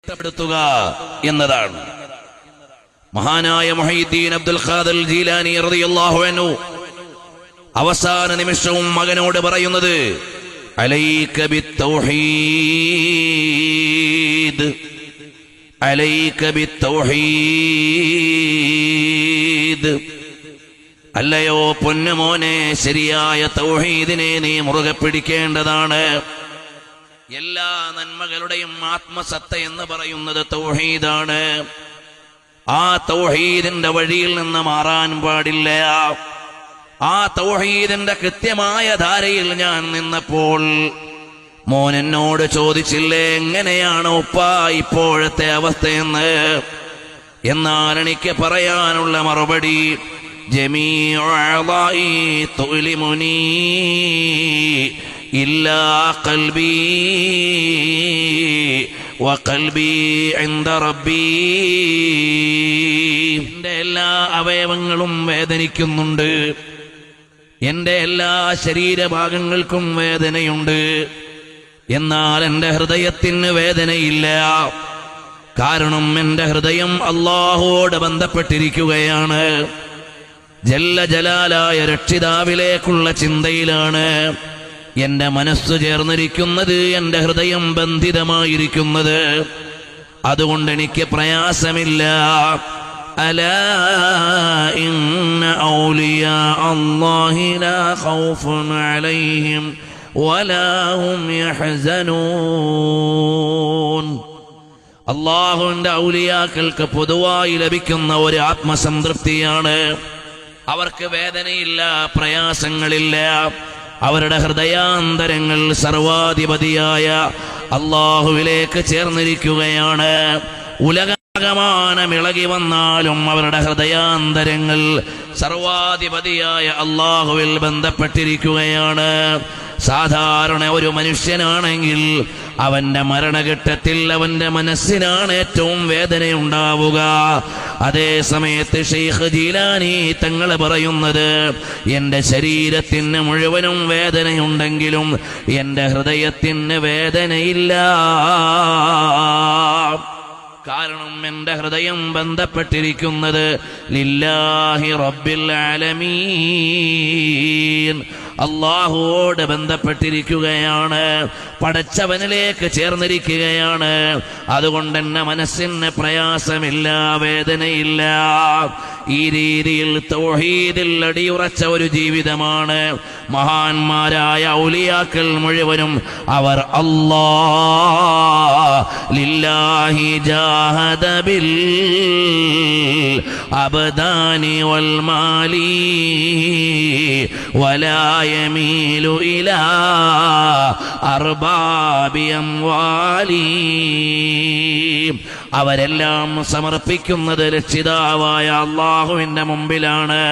പ്പെടുത്തുക എന്നതാണ്. മഹാനായ മുഹയ്യിദ്ദീൻ അബ്ദുൽ ഖാദിർ ജീലാനി റളിയല്ലാഹു അൻഹു അവസാന നിമിഷവും മകനോട് പറയുന്നത് അലൈക ബിത്തൗഹീദ്, അലൈക ബിത്തൗഹീദ്. അല്ലയോ പൊന്നുമോനെ, ശരിയായ തൗഹീദിനെ നീ മുറുകെ പിടിക്കേണ്ടതാണ്. എല്ലാ നന്മകളുടെയും ആത്മസത്ത എന്ന് പറയുന്നത് തൗഹീദാണ്. ആ തൗഹീദിന്റെ വഴിയിൽ നിന്ന് മാറാൻ പാടില്ല. ആ തൗഹീദിന്റെ കൃത്യമായ ധാരയിൽ ഞാൻ നിന്നപ്പോൾ മോൻ എന്നോട് ചോദിച്ചില്ലേ, എങ്ങനെയാണ് ഉപ്പ ഇപ്പോഴത്തെ അവസ്ഥയെന്ന്? എന്നാൽ എനിക്ക് പറയാനുള്ള മറുപടി ജമീഉ അഅ്ളാഇ തുലിമുനി ഇല്ലാ ഖൽബി വഖൽബി ഇൻദ റബ്ബി. എൻ്റെ എല്ലാ അവയവങ്ങളും വേദനിക്കുന്നുണ്ട്, എൻ്റെ എല്ലാ ശരീരഭാഗങ്ങൾക്കും വേദനയുണ്ട്. എന്നാൽ എൻ്റെ ഹൃദയത്തിന് വേദനയില്ല. കാരണം എൻ്റെ ഹൃദയം അല്ലാഹുവോട് ബന്ധപ്പെട്ടിരിക്കുകയാണ്. ജല്ല ജലാലായ രക്ഷിതാവിലേക്കുള്ള ചിന്തയിലാണ് എന്റെ മനസ്സ് ചേർന്നിരിക്കുന്നത്, എന്റെ ഹൃദയം ബന്ധിതമായിരിക്കുന്നത്. അതുകൊണ്ട് എനിക്ക് പ്രയാസമില്ല. അലാ ഇന്ന ഔലിയാ അല്ലാഹി ലാ ഖൗഫുൻ അലൈഹിം വലാ ഹും യഹ്സനൂൻ. അല്ലാഹുവിന്റെ ഔലിയാക്കൾക്ക് പൊതുവായി ലഭിക്കുന്ന ഒരു ആത്മസംതൃപ്തിയാണ്. അവർക്ക് വേദനയില്ല, പ്രയാസങ്ങളില്ല. അവരുടെ ഹൃദയാന്തരങ്ങൾ സർവാധിപതിയായ അല്ലാഹുവിലേക്ക് ചേർന്നിരിക്കുകയാണ്. ഉലകമാനം ഇളകി വന്നാലും അവരുടെ ഹൃദയാന്തരങ്ങൾ സർവാധിപതിയായ അല്ലാഹുവിൽ ബന്ധപ്പെട്ടിരിക്കുകയാണ്. സാധാരണ ഒരു മനുഷ്യനാണെങ്കിൽ അവന്റെ മരണഘട്ടത്തിൽ അവന്റെ മനസ്സിനാണ് ഏറ്റവും വേദനയുണ്ടാവുക. അതേ സമയത്ത് ശൈഖ് ജീലാനി തങ്ങൾ പറയുന്നത്, എന്റെ ശരീരത്തിന് മുഴുവനും വേദനയുണ്ടെങ്കിലും എന്റെ ഹൃദയത്തിന് വേദനയില്ല. കാരണം എന്റെ ഹൃദയം ബന്ധപ്പെട്ടിരിക്കുന്നത് ലില്ലാഹി റബ്ബിൽ ആലമീൻ, അല്ലാഹുവോട് ബന്ധപ്പെട്ടിരിക്കുകയാണ്, പടച്ചവനിലേക്ക് ചേർന്നിരിക്കുകയാണ്. അതുകൊണ്ട് എന്നെ മനസ്സിന് പ്രയാസമില്ല, വേദനയില്ല. ഈ രീതിയിൽ തൗഹീദിൽ അടിയുറച്ച ഒരു ജീവിതമാണ് മഹാന്മാരായ ഔലിയാക്കൾ മുഴുവനും. അവർ അല്ലാഹ് ലില്ലാഹി ജാഹദ ബിൽ അബ്ദാനി വൽ മാലി വലാ യമീലു ഇലാ അർബാബി അംവാലി. അവരെല്ലാം സമർപ്പിക്കുന്നത് രക്ഷിതാവായ അല്ലാഹുവിന്റെ മുമ്പിലാണ്.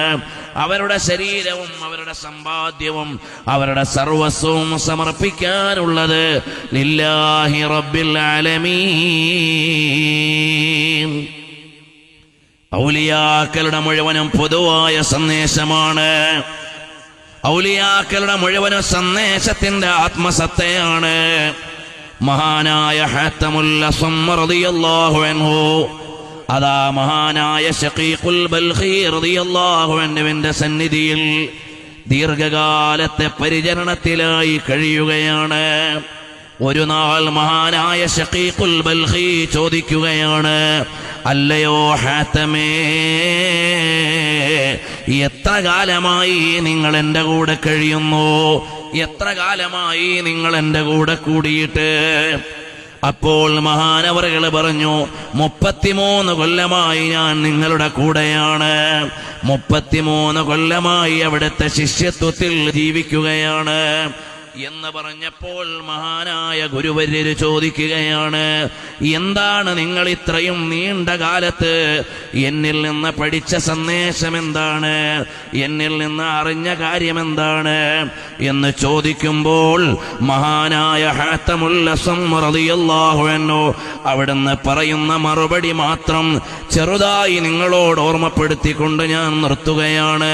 അവരുടെ ശരീരവും അവരുടെ സമ്പാദ്യവും അവരുടെ സർവസ്വവും സമർപ്പിക്കാനുള്ളത് ലില്ലാഹി റബ്ബിൽ ആലമീൻ. ഔലിയാക്കളുടെ മുഴുവനും പൊതുവായ സന്ദേശമാണ്. ഔലിയാക്കളുടെ മുഴുവനും സന്ദേശത്തിന്റെ ആത്മസത്തയാണ്. മഹാനായ ഹാത്തമുൽ അസ്വം റളിയല്ലാഹു അൻഹു, അതാ മഹാനായ ശഖീഖുൽ ബൽഖി റളിയല്ലാഹു അൻഹുവിന്റെ സന്നിധിയിൽ ദീർഘകാലത്തെ പരിചരണത്തിലായി കഴിയുകയാണ്. ഒരു നാൾ മഹാനായ ശഖീഖുൽ ബൽഖി ചോദിക്കുകയാണ്, അല്ലയോ ഹാത്തമേ, എത്ര കാലമായി നിങ്ങൾ എൻ്റെ കൂടെ കഴിയുന്നു? എത്ര കാലമായി നിങ്ങൾ എൻ്റെ കൂടെ കൂടിയിട്ട്? അപ്പോൾ മഹാനവറുകൾ പറഞ്ഞു, 33 കൊല്ലമായി ഞാൻ നിങ്ങളുടെ കൂടെയാണ്. 33 കൊല്ലമായി അവിടുത്തെ ശിഷ്യത്വത്തിൽ ജീവിക്കുകയാണ് എന്ന് പറഞ്ഞപ്പോൾ മഹാനായ ഗുരുവര്യര് ചോദിക്കുകയാണ്, എന്താണ് നിങ്ങൾ ഇത്രയും നീണ്ട കാലത്ത് എന്നിൽ നിന്ന് പഠിച്ച സന്ദേശം എന്താണ്? എന്നിൽ നിന്ന് അറിഞ്ഞ കാര്യം എന്താണ് എന്ന് ചോദിക്കുമ്പോൾ മഹാനായ ഹാത്തമുൽ അസ്വം റളിയല്ലാഹു അൻഹു അവിടുന്ന് പറയുന്ന മറുപടി മാത്രം ചെറുതായി നിങ്ങളോട് ഓർമ്മപ്പെടുത്തിക്കൊണ്ട് ഞാൻ നിർത്തുകയാണ്.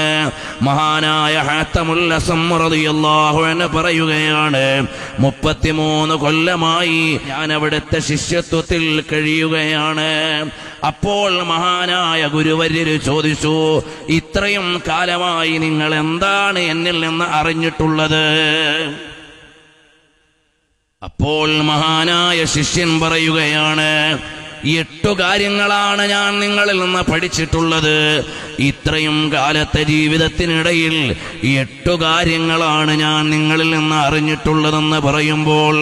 മഹാനായ ഹാത്തമുൽ അസം റളിയല്ലാഹു അൻഹു പറയുകയാണ്, 33 കൊല്ലമായി ഞാൻ അവിടുത്തെ ശിഷ്യത്വത്തിൽ കഴിയുകയാണ്. അപ്പോൾ മഹാനായ ഗുരുവര്യര് ചോദിച്ചു, ഇത്രയും കാലമായി നിങ്ങൾ എന്താണ് എന്നിൽ നിന്ന് അറിഞ്ഞിട്ടുള്ളത്? അപ്പോൾ മഹാനായ ശിഷ്യൻ പറയുകയാണ്, 8 കാര്യങ്ങളാണ് ഞാൻ നിങ്ങളിൽ നിന്ന് പഠിച്ചിട്ടുള്ളത്. ഇത്രയും കാലത്തെ ജീവിതത്തിനിടയിൽ 8 കാര്യങ്ങളാണ് ഞാൻ നിങ്ങളിൽ നിന്ന് അറിഞ്ഞിട്ടുള്ളതെന്ന് പറയുമ്പോൾ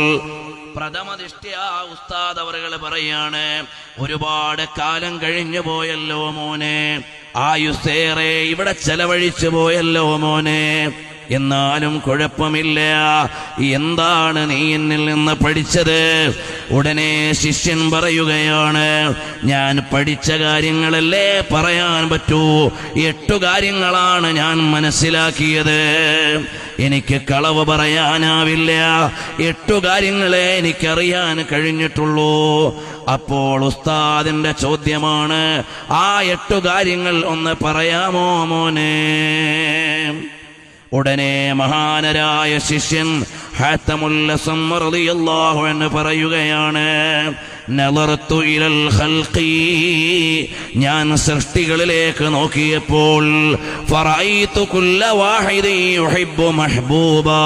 പ്രഥമദൃഷ്ട്യാ ഉസ്താദ് അവറുകൾ പറയാണ്, ഒരുപാട് കാലം കഴിഞ്ഞു പോയല്ലോ മോനെ, ആയുസ്സേറെ ഇവിടെ ചെലവഴിച്ചു പോയല്ലോ മോനെ. എന്നാലും കുഴപ്പമില്ല, എന്താണ് നീ എന്നിൽ നിന്ന് പഠിച്ചത്? ഉടനെ ശിഷ്യൻ പറയുകയാണ്, ഞാൻ പഠിച്ച കാര്യങ്ങളല്ലേ പറയാൻ പറ്റൂ, 8 കാര്യങ്ങളാണ് ഞാൻ മനസ്സിലാക്കിയത്. എനിക്ക് കളവ് പറയാനാവില്ല, 8 കാര്യങ്ങളെ എനിക്കറിയാൻ കഴിഞ്ഞിട്ടുള്ളൂ. അപ്പോൾ ഉസ്താദിന്റെ ചോദ്യമാണ്, ആ 8 കാര്യങ്ങൾ ഒന്ന് പറയാമോ മോനെ? ഉടനെ മഹാനരായ ശിഷ്യൻ ഹാത്തമുൽ അസം റളിയല്ലാഹു അൻഹു പറയുകയാണ്, നളർതു ഇലൽ ഖൽഖി, ഞാൻ സൃഷ്ടികളിലേക്ക് നോക്കിയപ്പോൾ ഫറഅയ്തു കുല്ല വാഹിദി യുഹിബ്ബു മഹ്ബൂബാ,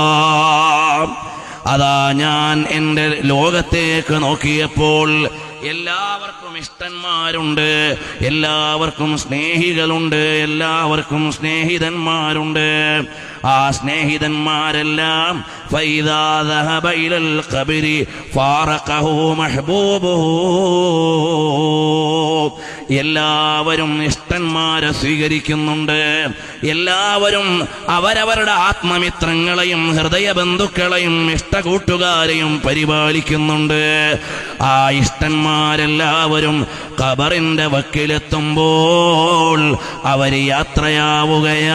അതാ ഞാൻ എൻ്റെ ലോകത്തേക്ക് നോക്കിയപ്പോൾ എല്ലാവർക്കും ഇഷ്ടന്മാരുണ്ട്, എല്ലാവർക്കും സ്നേഹികളുണ്ട്, എല്ലാവർക്കും സ്നേഹിതന്മാരുണ്ട്. ആ സ്നേഹിതന്മാരെല്ലാം ഫൈദാ ദഹബ ഇലൽ ഖബരി ഫാറഖഹു മഹ്ബൂബുഹു, എല്ലാവരും ഇഷ്ടന്മാരെ സ്വീകരിക്കുന്നുണ്ട്, എല്ലാവരും അവരവരുടെ ആത്മമിത്രങ്ങളെയും ഹൃദയബന്ധുക്കളെയും ഇഷ്ടകൂട്ടുകാരെയും പരിപാലിക്കുന്നുണ്ട്. ആ ഇഷ്ടന്മാരെല്ലാവരും ഖബറിന്റെ വക്കിലെത്തുമ്പോൾ അവർ യാത്രയാവുകയാണ്.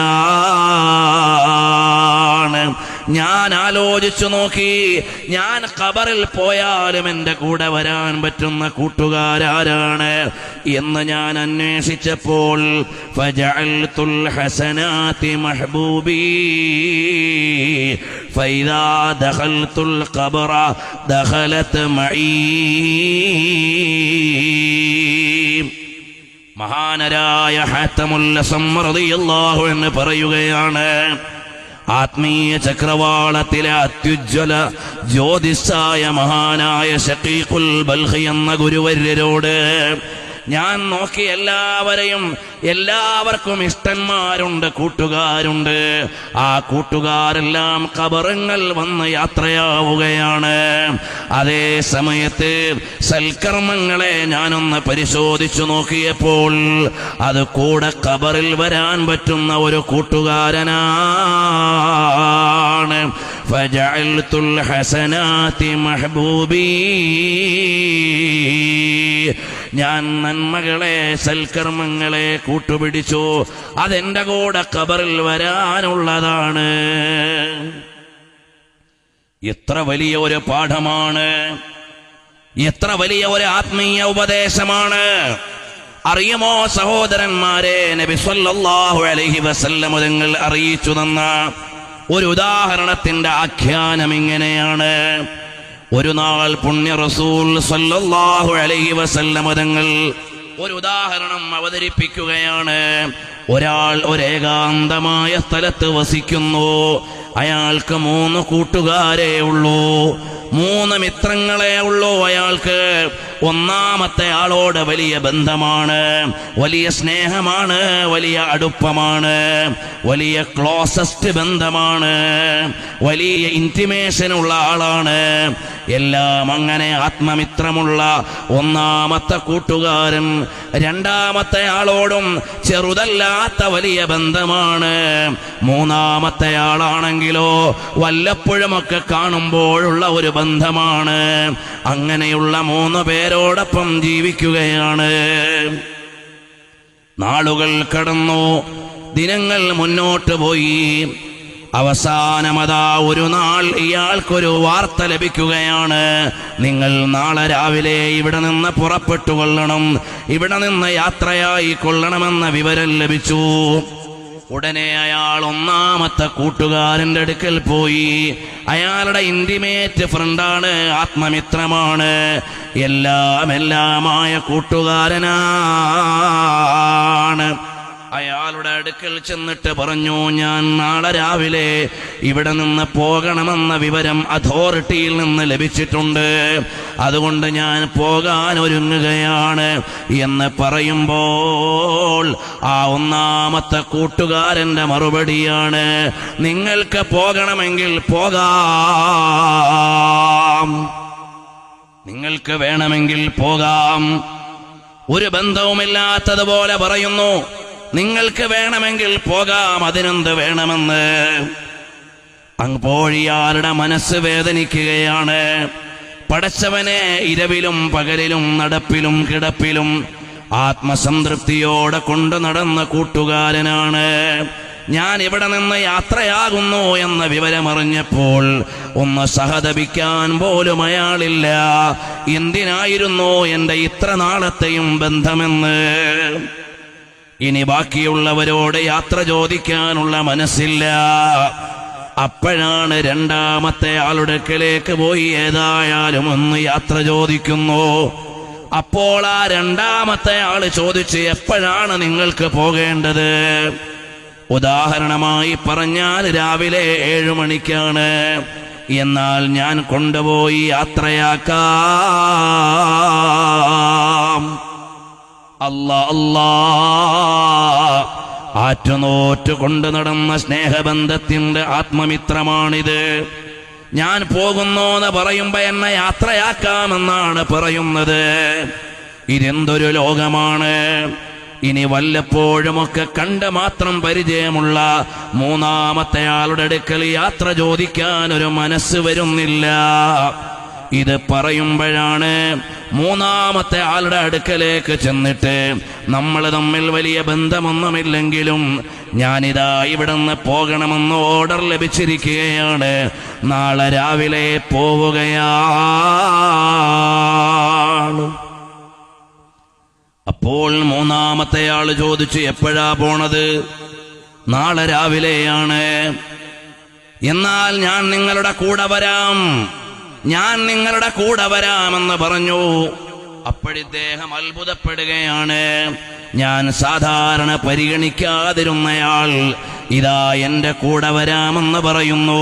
ഞാൻ ആലോചിച്ചു നോക്കി, ഞാൻ ഖബറിൽ പോയാലും എൻ്റെ കൂടെ വരാൻ പറ്റുന്ന കൂട്ടുകാരാരാണ് എന്ന് ഞാൻ അന്വേഷിച്ചപ്പോൾ ഫജഅൽതുൽ ഹസനാതി മഹ്ബൂബി ഫൈദാ ദഖൽതുൽ ഖബറ ദഖലത് മഈ. മഹാനരായ ഹാത്തമുൽ അസം റളിയല്ലാഹു അൻഹു പറയുകയാണ്, ആത്മീയ ചക്രവാളത്തിലെ അത്യുജ്വല ജ്യോതിസായ മഹാനായ ശഖീഖുൽ ബൽഖി എന്ന ഗുരുവര്യരോട് ഞാൻ നോക്കി എല്ലാവരെയും, എല്ലാവർക്കും ഇഷ്ടന്മാരുണ്ട്, കൂട്ടുകാരുണ്ട്. ആ കൂട്ടുകാരെല്ലാം ഖബറുകൾ വന്ന് യാത്രയാവുകയാണ്. അതേ സമയത്ത് സൽക്കർമ്മങ്ങളെ ഞാനൊന്ന് പരിശോധിച്ചു നോക്കിയപ്പോൾ അത് കൂടെ ഖബറിൽ വരാൻ പറ്റുന്ന ഒരു കൂട്ടുകാരനാണ്. ഫജഅൽതുൽ ഹസനാതി മഹ്ബൂബി, ഞാൻ നന്മകളെ സൽക്കർമ്മങ്ങളെ കൂട്ടുപിടിച്ചു, അതെന്റെ കൂടെ ഖബറിൽ വരാനുള്ളതാണ്. എത്ര വലിയ ഒരു പാഠമാണ്, എത്ര വലിയ ഒരു ആത്മീയ ഉപദേശമാണ്. അറിയുമോ സഹോദരന്മാരെ, നബി സല്ലല്ലാഹു അലൈഹി വസല്ലം തങ്ങൾ അറിയിച്ചു തന്ന ഒരു ഉദാഹരണത്തിന്റെ ആഖ്യാനം ഇങ്ങനെയാണ്. ഒരു നാൾ പുണ്യ റസൂൽ സല്ലല്ലാഹു അലൈഹി വസല്ലം തങ്ങൾ ഒരു ഉദാഹരണം അവതരിപ്പിക്കുകയാണ്. ഒരാൾ ഒരേകാന്തമായ സ്ഥലത്ത് വസിക്കുന്നു. അയാൾക്ക് 3 കൂട്ടുകാരേ ഉള്ളൂ, 3 മിത്രങ്ങളെ ഉള്ളൂ അയാൾക്ക്. ഒന്നാമത്തെ ആളോട് വലിയ ബന്ധമാണ്, വലിയ സ്നേഹമാണ്, വലിയ അടുപ്പമാണ്, വലിയ ക്ലോസസ്റ്റ് ബന്ധമാണ്, വലിയ ഇന്റിമേഷനുള്ള ആളാണ്. എല്ലാം അങ്ങനെ ആത്മമിത്രമുള്ള ഒന്നാമത്തെ കൂട്ടുകാരൻ രണ്ടാമത്തെ ആളോടും ചെറുതല്ലാത്ത വലിയ ബന്ധമാണ്. മൂന്നാമത്തെ ആളാണെങ്കിലോ വല്ലപ്പോഴുമൊക്കെ കാണുമ്പോഴുള്ള ഒരു ബന്ധമാണ്. അങ്ങനെയുള്ള 3 പേരോടൊപ്പം ജീവിക്കുകയാണ്. നാളുകൾ കടന്നു, ദിനങ്ങൾ മുന്നോട്ട് പോയി. അവസാനമതാ ഒരു നാൾ ഇയാൾക്കൊരു വാർത്ത ലഭിക്കുകയാണ്. നിങ്ങൾ നാളെ രാവിലെ ഇവിടെ നിന്ന് പുറപ്പെട്ടു കൊള്ളണം, ഇവിടെ നിന്ന് യാത്രയായി കൊള്ളണമെന്ന വിവരം ലഭിച്ചു. ഉടനെ അയാൾ ഒന്നാമത്തെ കൂട്ടുകാരന്റെ അടുക്കൽ പോയി. അയാളുടെ ഇന്റിമേറ്റ് ഫ്രണ്ടാണ്, ആത്മമിത്രമാണ്, എല്ലാമായ കൂട്ടുകാരനാണ്. അയാളുടെ അടുക്കൽ ചെന്നിട്ട് പറഞ്ഞു, ഞാൻ നാളെ രാവിലെ ഇവിടെ നിന്ന് പോകണമെന്ന വിവരം അതോറിറ്റിയിൽ നിന്ന് ലഭിച്ചിട്ടുണ്ട്, അതുകൊണ്ട് ഞാൻ പോകാൻ ഒരുങ്ങുകയാണ് എന്ന് പറയുമ്പോൾ ആ ഒന്നാമത്തെ കൂട്ടുകാരന്റെ മറുപടിയാണ്, നിങ്ങൾക്ക് പോകണമെങ്കിൽ പോകാം, നിങ്ങൾക്ക് വേണമെങ്കിൽ പോകാം. ഒരു ബന്ധവുമില്ലാത്തതുപോലെ പറയുന്നു, നിങ്ങൾക്ക് വേണമെങ്കിൽ പോകാം, അതിനെന്ത് വേണമെന്ന്. അപ്പോഴിയാളുടെ മനസ്സ് വേദനിക്കുകയാണ്. പടച്ചവനെ ഇരവിലും പകലിലും നടപ്പിലും കിടപ്പിലും ആത്മസംതൃപ്തിയോടെ കൊണ്ടു നടന്ന കൂട്ടുകാരനാണ്. ഞാൻ ഇവിടെ നിന്ന് യാത്രയാകുന്നു എന്ന വിവരമറിഞ്ഞപ്പോൾ ഒന്ന് സഹതപിക്കാൻ പോലും അയാളില്ല. എന്തിനായിരുന്നു എന്റെ ഇത്ര നാളത്തെയും ബന്ധമെന്ന്. ഇനി ബാക്കിയുള്ളവരോട് യാത്ര ചോദിക്കാനുള്ള മനസ്സില്ല. അപ്പോഴാണ് രണ്ടാമത്തെ ആളുടെ അടുക്കലേക്ക് പോയി ഏതായാലും ഒന്ന് യാത്ര ചോദിക്കുന്നു. അപ്പോൾ ആ രണ്ടാമത്തെ ആള് ചോദിച്ച്, എപ്പോഴാണ് നിങ്ങൾക്ക് പോകേണ്ടത്? ഉദാഹരണമായി പറഞ്ഞാൽ രാവിലെ 7 മണിക്കാണ്. എന്നാൽ ഞാൻ കൊണ്ടുപോയി യാത്രയാക്കാം. അല്ലാ, ആറ്റുനോറ്റു കൊണ്ടു നടന്ന സ്നേഹബന്ധത്തിന്റെ ആത്മമിത്രമാണിത്. ഞാൻ പോകുന്നു എന്ന് പറയുമ്പോ എന്നെ യാത്രയാക്കാമെന്നാണ് പറയുന്നത്. ഇതെന്തൊരു ലോകമാണ്! ഇനി വല്ലപ്പോഴുമൊക്കെ കണ്ട് മാത്രം പരിചയമുള്ള മൂന്നാമത്തെ ആളുടെ അടുക്കൽ യാത്ര ചോദിക്കാൻ ഒരു മനസ്സ് വരുന്നില്ല. ഇത് പറയുമ്പോഴാണ് മൂന്നാമത്തെ ആളുടെ അടുക്കലേക്ക് ചെന്നിട്ട്, നമ്മൾ തമ്മിൽ വലിയ ബന്ധമൊന്നുമില്ലെങ്കിലും ഞാനിതാ ഇവിടുന്ന് പോകണമെന്ന് ഓർഡർ ലഭിച്ചിരിക്കുകയാണ്, നാളെ രാവിലെ പോവുകയാണ്. അപ്പോൾ മൂന്നാമത്തെ ആള് ചോദിച്ചു, എപ്പോഴാ പോണത്? നാളെ രാവിലെയാണ്. എന്നാൽ ഞാൻ നിങ്ങളുടെ കൂടെ വരാം, ഞാൻ നിങ്ങളുടെ കൂടെ വരാമെന്ന് പറഞ്ഞു. അപ്പോഴിദ്ദേഹം അത്ഭുതപ്പെടുകയാണ്. ഞാൻ സാധാരണ പരിഗണിക്കാതിരുന്നയാൾ ഇതാ എന്റെ കൂടെ വരാമെന്ന് പറയുന്നു.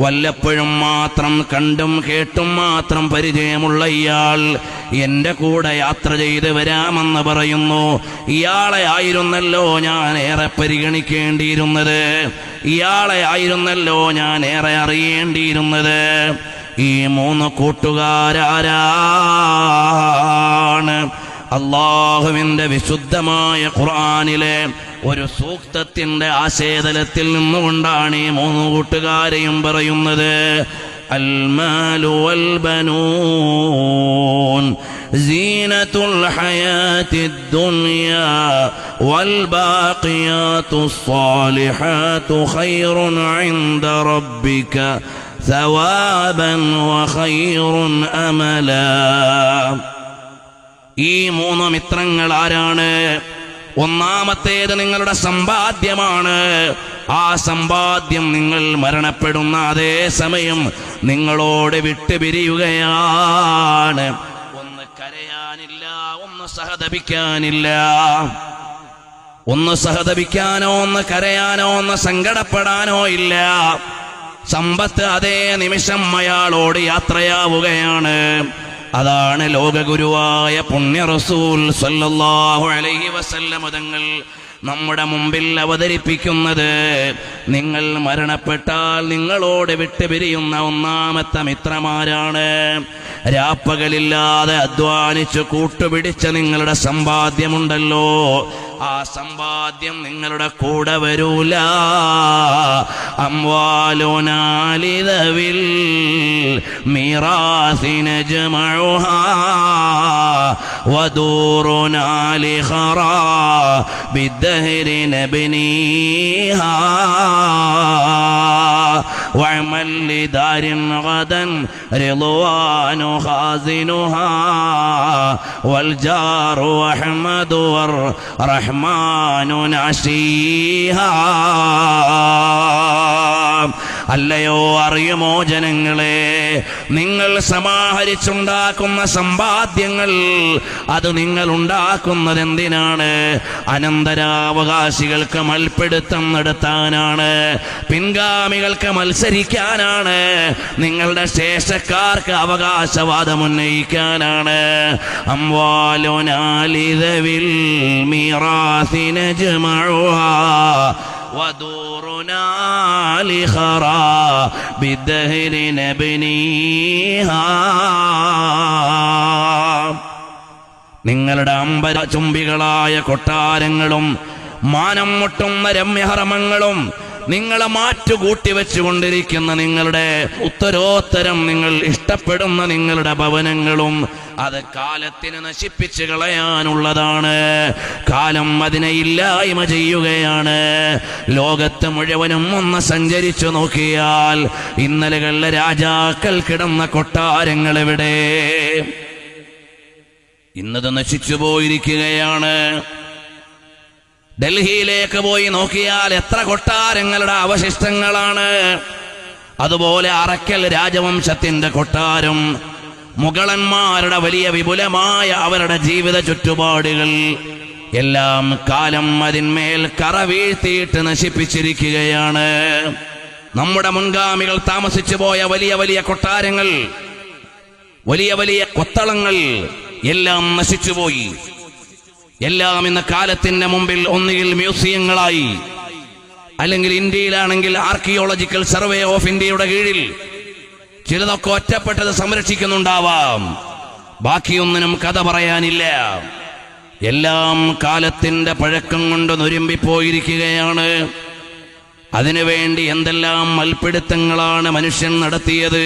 വല്ലപ്പോഴും മാത്രം കണ്ടും കേട്ടും മാത്രം പരിചയമുള്ള ഇയാൾ എന്റെ കൂടെ യാത്ര ചെയ്ത് വരാമെന്ന് പറയുന്നു. ഇയാളെ ആയിരുന്നല്ലോ ഞാൻ ഏറെ പരിഗണിക്കേണ്ടിയിരുന്നത്, ഇയാളെ ആയിരുന്നല്ലോ ഞാൻ ഏറെ അറിയേണ്ടിയിരുന്നത്. ഈ 3 കൂട്ടുകാരാരാണ്? അല്ലാഹുവിന്റെ വിശുദ്ധമായ ഖുർആനിലെ ഒരു സൂക്തത്തിന്റെ ആശയതലത്തിൽ നിന്നുകൊണ്ടാണ് ഈ 3 കൂട്ടുകാരെയും പറയുന്നത്. അൽമാലു വൽ ബനൂൻ സീനത്തുൽ ഹയാത്തിദ് ദുനിയാ വൽ ബാഖിയാത്തുസ് സ്വാലിഹാതു ഖൈറുൻ ഇൻദ റബ്ബിക സവാബൻ വഖൈറുൻ അമലാ. ഈ 3 മിത്രങ്ങൾ ആരാണ്? ഒന്നാമത്തേത് നിങ്ങളുടെ സമ്പാദ്യമാണ്. ആ സമ്പാദ്യം നിങ്ങൾ മരണപ്പെടുന്ന അതേ സമയം നിങ്ങളോട് വിട്ടുപിരിയുകയാണ്. ഒന്ന് കരയാനില്ല, ഒന്ന് സഹതപിക്കാനില്ല. ഒന്ന് സഹതപിക്കാനോ ഒന്ന് കരയാനോ ഒന്ന് സങ്കടപ്പെടാനോ ഇല്ല. സമ്പത്ത് അതേ നിമിഷം അയാളോട് യാത്രയാവുകയാണ്. അതാണ് ലോകഗുരുവായ പുണ്യ റസൂൽ സല്ലല്ലാഹു അലൈഹി വസല്ലം തങ്ങൾ നമ്മുടെ മുമ്പിൽ അവതരിപ്പിക്കുന്നത്. നിങ്ങൾ മരണപ്പെട്ടാൽ നിങ്ങളോട് വിട്ടുപിരിയുന്ന ഒന്നാമത്തെ മിത്രമാരാണ്? രാപ്പകലില്ലാതെ അധ്വാനിച്ച് കൂട്ടുപിടിച്ച നിങ്ങളുടെ സമ്പാദ്യമുണ്ടല്ലോ, ആ സമ്പാദ്യം നിങ്ങളുടെ കൂടെ വരൂല. അംവാലുനാലിദവിൽ മീറാസിന ജമഉഹാ ودورنا لخراب الدهر نبنيها واعمل لدار غدا رضوان خازنها والجار أحمد والرحمن نعشيها. അല്ലയോ അറിയുമോ ജനങ്ങളെ, നിങ്ങൾ സമാഹരിച്ചുണ്ടാക്കുന്ന സമ്പാദ്യങ്ങൾ അത് നിങ്ങൾ ഉണ്ടാക്കുന്നത് എന്തിനാണ്? അനന്തരാവകാശികൾക്ക് മൽപ്പിടുത്തം നടത്താനാണ്, പിൻഗാമികൾക്ക് മത്സരിക്കാനാണ്, നിങ്ങളുടെ ശേഷക്കാർക്ക് അവകാശവാദം ഉന്നയിക്കാനാണ്. അംവാലുനാലിദവിൽ മീറാസി നജ്മഉഹാ വദൂറുനാ لخراب الدهر نبنيها. നിങ്ങളുടെ അമ്പരചുംബികളായ കൊട്ടാരങ്ങളും മാനം മുട്ടുന്ന രമ്യഹർമ്മങ്ങളും നിങ്ങളെ മാറ്റുകൂട്ടി വെച്ചുകൊണ്ടിരിക്കുന്ന നിങ്ങളുടെ ഉത്തരോത്തരം നിങ്ങൾ ഇഷ്ടപ്പെടുന്ന നിങ്ങളുടെ ഭവനങ്ങളും അത് കാലത്തിന് നശിപ്പിച്ച് കളയാനുള്ളതാണ്. കാലം അതിനെ ഇല്ലായ്മ ചെയ്യുകയാണ്. ലോകത്ത് മുഴുവനും ഒന്ന് സഞ്ചരിച്ചു നോക്കിയാൽ ഇന്നലകളിലെ രാജാക്കൾ കിടന്ന കൊട്ടാരങ്ങൾ എവിടെ? ഇന്നത് നശിച്ചു പോയിരിക്കുകയാണ്. ഡൽഹിയിലേക്ക് പോയി നോക്കിയാൽ എത്ര കൊട്ടാരങ്ങളുടെ അവശിഷ്ടങ്ങളാണ്. അതുപോലെ അറക്കൽ രാജവംശത്തിന്റെ കൊട്ടാരം, മുഗളന്മാരുടെ വലിയ വിപുലമായ അവരുടെ ജീവിത ചുറ്റുപാടുകൾ എല്ലാം കാലം അതിന്മേൽ കറ വീഴ്ത്തിയിട്ട് നശിപ്പിച്ചിരിക്കുകയാണ്. നമ്മുടെ മുൻഗാമികൾ താമസിച്ചു പോയ വലിയ വലിയ കൊട്ടാരങ്ങൾ, വലിയ വലിയ കൊത്തളങ്ങൾ എല്ലാം നശിച്ചുപോയി. എല്ലാം ഇന്ന് കാലത്തിന്റെ മുമ്പിൽ ഒന്നുകിൽ മ്യൂസിയങ്ങളായി, അല്ലെങ്കിൽ ഇന്ത്യയിലാണെങ്കിൽ ആർക്കിയോളജിക്കൽ സർവേ ഓഫ് ഇന്ത്യയുടെ കീഴിൽ ചിലതൊക്കെ ഒറ്റപ്പെട്ടത് സംരക്ഷിക്കുന്നുണ്ടാവാം. ബാക്കിയൊന്നിനും കഥ പറയാനില്ല. എല്ലാം കാലത്തിന്റെ പഴക്കം കൊണ്ട് നൊരുമ്പിപ്പോയിരിക്കുകയാണ്. അതിനുവേണ്ടി എന്തെല്ലാം മൽപ്പിടുത്തങ്ങളാണ് മനുഷ്യൻ നടത്തിയത്.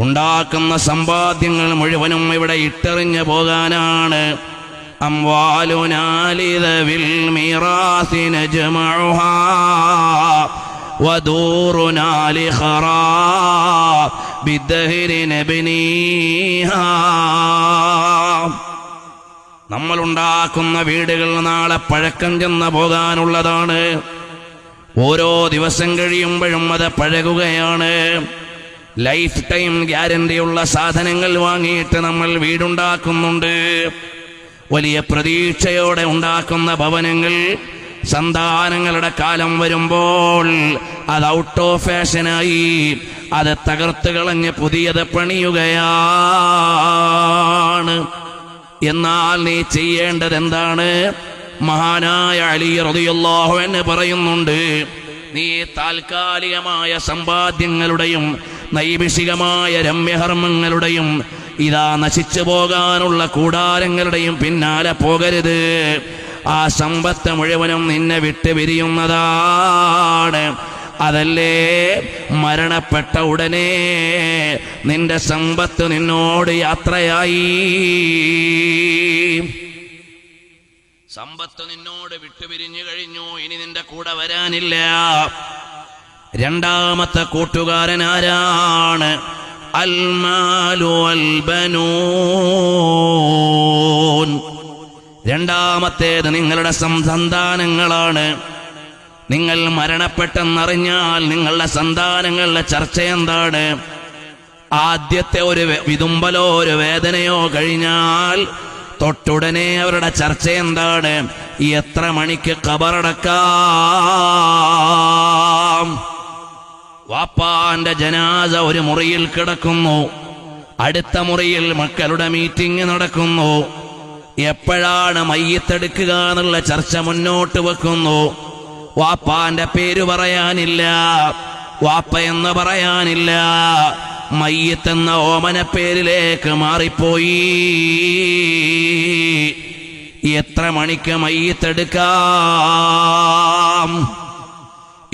ഉണ്ടാക്കുന്ന സമ്പാദ്യങ്ങൾ മുഴുവനും ഇവിടെ ഇട്ടെറിഞ്ഞു പോകാനാണ്. أموالنا لذوي الميراث نجمعها ودورنا لخراب الدهر نبنيها. നമ്മളുണ്ടാക്കുന്ന വീടുകൾ നാളെ പഴക്കം ചെന്ന് പോകാനുള്ളതാണ്. ഓരോ ദിവസം കഴിയുമ്പോഴും അത് പഴകുകയാണ്. ലൈഫ് ടൈം ഗ്യാരണ്ടിയുള്ള സാധനങ്ങൾ വാങ്ങിയിട്ട് നമ്മൾ വീടുണ്ടാക്കുന്നുണ്ട്. വലിയ പ്രതീക്ഷയോടെ ഉണ്ടാക്കുന്ന ഭവനങ്ങൾ സന്താനങ്ങളുടെ കാലം വരുമ്പോൾ അത് ഔട്ട് ഓഫ് ഫാഷനായി, അത് തകർത്ത് കളഞ്ഞ് പുതിയത് പണിയുകയാണ്. എന്നാൽ നീ ചെയ്യേണ്ടത് എന്താണ്? മഹാനായ അലി റളിയല്ലാഹു അൻഹു പറയുന്നുണ്ട്, നീ താൽക്കാലികമായ സമ്പാദ്യങ്ങളുടെയും നൈമിഷികമായ രമ്യഹർമ്മങ്ങളുടെയും ഇതാ നശിച്ചു പോകാനുള്ള കൂടാരങ്ങളുടെയും പിന്നാലെ പോകരുത്. ആ സമ്പത്ത് മുഴുവനും നിന്നെ വിട്ട് പിരിയുന്നതാണ്. അതല്ലേ മരണപ്പെട്ട ഉടനെ നിന്റെ സമ്പത്ത് നിന്നോട് യാത്രയായി. സമ്പത്ത് നിന്നോട് വിട്ടുപിരിഞ്ഞു കഴിഞ്ഞു, ഇനി നിന്റെ കൂടെ വരാനില്ല. രണ്ടാമത്തെ കൂട്ടുകാരൻ ആരാണ്? അൽമാലു അൽബനൂൻ. രണ്ടാമത്തേത് നിങ്ങളുടെ സന്താനങ്ങളാണ്. നിങ്ങൾ മരണപ്പെട്ടെന്നറിഞ്ഞാൽ നിങ്ങളുടെ സന്താനങ്ങളുടെ ചർച്ച എന്താണ്? ആദ്യത്തെ ഒരു വിതുമ്പലോ ഒരു വേദനയോ കഴിഞ്ഞാൽ തൊട്ടുടനെ അവരുടെ ചർച്ച എന്താണ്? എത്ര മണിക്ക് ഖബറടക്കാം? വാപ്പാന്റെ ജനാസ ഒരു മുറിയിൽ കിടക്കുന്നു, അടുത്ത മുറിയിൽ മക്കളുടെ മീറ്റിംഗ് നടക്കുന്നു. എപ്പോഴാണ് മയ്യിത്തെടുക്കുക എന്നുള്ള ചർച്ച മുന്നോട്ട് വെക്കുന്നു. വാപ്പാന്റെ പേര് പറയാനില്ല, വാപ്പ എന്ന് പറയാനില്ല, മയ്യിത്ത് എന്ന ഓമന പേരിലേക്ക് മാറിപ്പോയി. എത്ര മണിക്ക് മയ്യിത്തെടുക്കാം?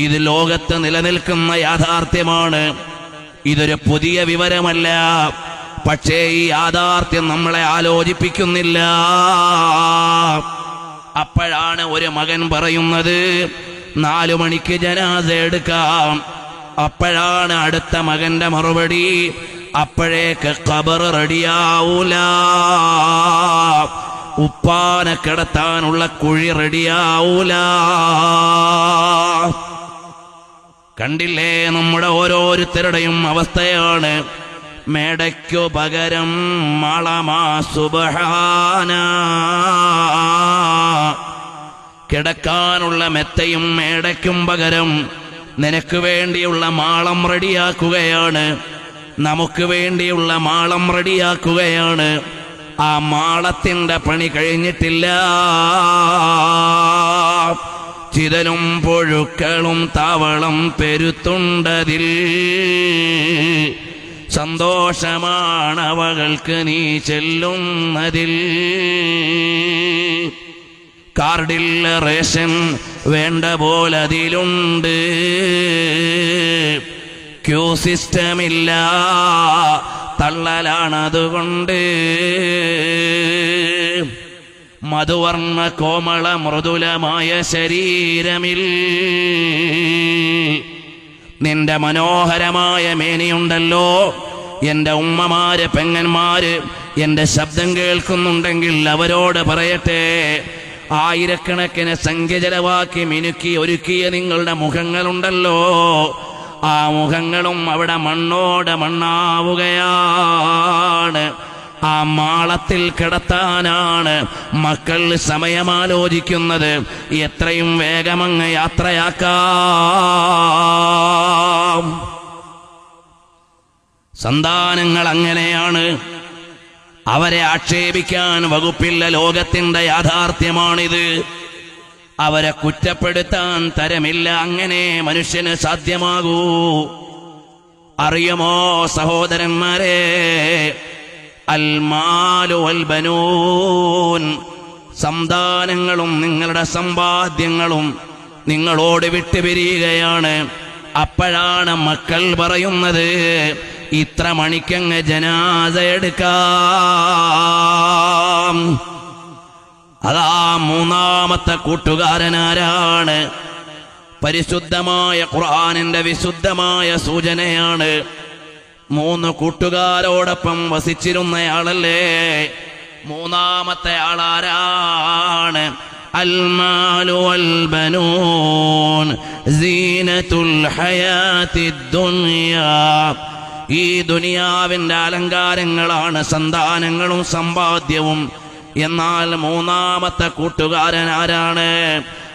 ഇത് ലോകത്ത് നിലനിൽക്കുന്ന യാഥാർത്ഥ്യമാണ്. ഇതൊരു പുതിയ വിവരമല്ല. പക്ഷേ ഈ യാഥാർത്ഥ്യം നമ്മളെ ആലോചിപ്പിക്കുന്നില്ല. അപ്പോഴാണ് ഒരു മകൻ പറയുന്നത് 4 മണിക്ക് ജനാസ എടുക്കാം. അപ്പോഴാണ് അടുത്ത മകന്റെ മറുപടി, അപ്പോഴേക്ക് ഖബർ റെഡിയാവൂല, ഉപ്പാനെ കിടത്താനുള്ള കുഴി റെഡിയാവൂല. കണ്ടില്ലേ നമ്മുടെ ഓരോരുത്തരുടെയും അവസ്ഥയാണ്. മേടയ്ക്കു പകരം മാളമാ സുബ്ഹാന, കിടക്കാനുള്ള മെത്തയും മേടയ്ക്കും പകരം നിനക്ക് വേണ്ടിയുള്ള മാളം റെഡിയാക്കുകയാണ്, നമുക്ക് വേണ്ടിയുള്ള മാളം റെഡിയാക്കുകയാണ്. ആ മാളത്തിന്റെ പണി കഴിഞ്ഞിട്ടില്ല. ചിതലും പുഴുക്കളും താവളം പെരുത്തുണ്ടതിൽ, സന്തോഷമാണവകൾക്ക് നീ ചെല്ലുന്നതിൽ. കാർഡിൽ റേഷൻ വേണ്ട പോലതിലുണ്ട്, ക്യൂ സിസ്റ്റമില്ല, തള്ളലാണതുകൊണ്ട്. മധുവർണ്ണ കോമള മൃദുലമായ ശരീരമിൽ നിന്റെ മനോഹരമായ മേനിയുണ്ടല്ലോ. എൻ്റെ ഉമ്മമാര് പെങ്ങന്മാര് എൻ്റെ ശബ്ദം കേൾക്കുന്നുണ്ടെങ്കിൽ അവരോട് പറയട്ടെ, ആയിരക്കണക്കിന് സംഖ്യ ചെലവാക്കി മിനുക്കി ഒരുക്കിയ നിങ്ങളുടെ മുഖങ്ങളുണ്ടല്ലോ, ആ മുഖങ്ങളും അവിടെ മണ്ണോട് മണ്ണാവുകയാണ്. ആ മാളത്തിൽ കിടത്താനാണ് മക്കൾ സമയമാലോചിക്കുന്നത്. എത്രയും വേഗമങ്ങ് യാത്രയാക്കാം. സന്താനങ്ങൾ അങ്ങനെയാണ്, അവരെ ആക്ഷേപിക്കാൻ വകുപ്പില്ല. ലോകത്തിന്റെ യാഥാർത്ഥ്യമാണിത്. അവരെ കുറ്റപ്പെടുത്താൻ തരമില്ല. അങ്ങനെ മനുഷ്യന് സാധ്യമാകൂ. അറിയുമോ സഹോദരന്മാരെ, അൽ മാലു വൽ ബനൂൻ, സന്താനങ്ങളും നിങ്ങളുടെ സമ്പാദ്യങ്ങളും നിങ്ങളോട് വിട്ടുപിരിയുകയാണ്. അപ്പോഴാണ് മക്കൾ പറയുന്നത്, ഇത്ര മണിക്കങ്ങ് ജനാസ എടുക്കാം. അതാ മൂന്നാമത്തെ കൂട്ടുകാരനാരാണ്? പരിശുദ്ധമായ ഖുർആനിന്റെ വിശുദ്ധമായ സൂചനയാണ്. 3 കൂട്ടുകാരോടൊപ്പം വസിച്ചിരുന്നയാളല്ലേ? മൂന്നാമത്തെ ആളാരാണ്? അൽ മാലു വൽ ബനൂൻ സീനത്തുൽ ഹയാത്തിദ് ദുനിയാ, ഈ ദുനിയാവിന്റെ അലങ്കാരങ്ങളാണ് സന്താനങ്ങളും സമ്പാദ്യവും. എന്നാൽ മൂന്നാമത്തെ കൂട്ടുകാരൻ ആരാണ്?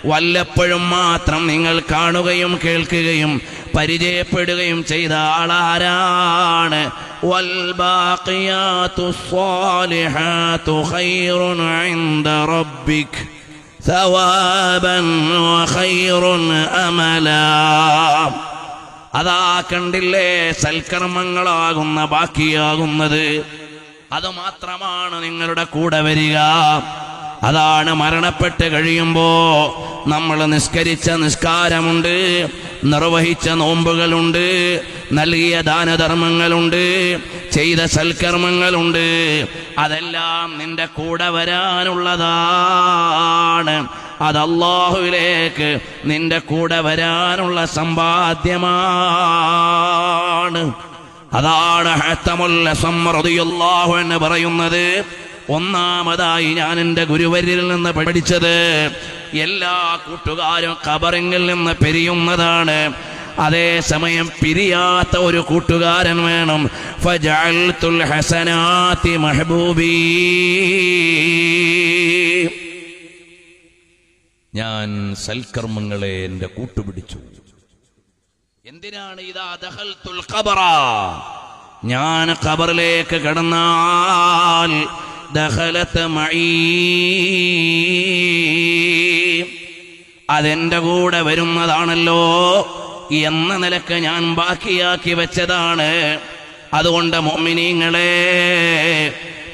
വല്ലപ്പോഴും മാത്രം നിങ്ങൾ കാണുകയും കേൾക്കുകയും പരിചയപ്പെടുകയും ചെയ്ത ആളാരാണ്? വൽ ബാഖിയാതുസ് സ്വാലിഹാതു ഖൈറുൻ ഇൻദ റബ്ബിക് സവാബൻ വഖൈറുൻ അമലാ. അതാ കണ്ടില്ലേ, സൽക്കർമ്മങ്ങളാകുന്ന ബാക്കിയാകുന്നത്, അതുമാത്രമാണ് നിങ്ങളുടെ കൂടെ വരിക. അതാണ് മരണപ്പെട്ട് കഴിയുമ്പോ നമ്മൾ നിസ്കരിച്ച നിസ്കാരമുണ്ട്, നിർവഹിച്ച നോമ്പുകളുണ്ട്, നൽകിയ ദാനധർമ്മങ്ങളുണ്ട്, ചെയ്ത സൽക്കർമ്മങ്ങളുണ്ട്. അതെല്ലാം നിന്റെ കൂടെ വരാനുള്ളതാണ്. അത് അല്ലാഹുവിലേക്ക് നിന്റെ കൂടെ വരാനുള്ള സമ്പാദ്യമാണ്. അതാണ് ഹത്തമുൽ അസ്വം റളിയല്ലാഹു അൻഹു പറയുന്നത്. ഒന്നാമതായി ഞാൻ എൻ്റെ ഗുരുവരിൽ നിന്ന് പഠിച്ചത്, എല്ലാ കൂട്ടുകാരും ഖബറിൽ നിന്ന് പിരിയുന്നതാണ്. അതേസമയം പിരിയാത്ത ഒരു കൂട്ടുകാരൻ വേണം. ഫജഅൽതുൽ ഹസനാതി മഹ്ബൂബി, ഞാൻ സൽക്കർമ്മങ്ങളെ എൻ്റെ കൂട്ടുപിടിച്ചു. എന്തിനാണ്? ഇദാ ദഖൽതുൽ ഖബറ, ഞാൻ ഖബറിലേക്ക് കടന്നാൽ ദഖലത് മഈ, അതെന്റെ കൂടെ വരുന്നതാണല്ലോ എന്ന നിലക്ക് ഞാൻ ബാക്കിയാക്കി വെച്ചതാണ്. അതുകൊണ്ട് മുഅ്മിനീങ്ങളെ,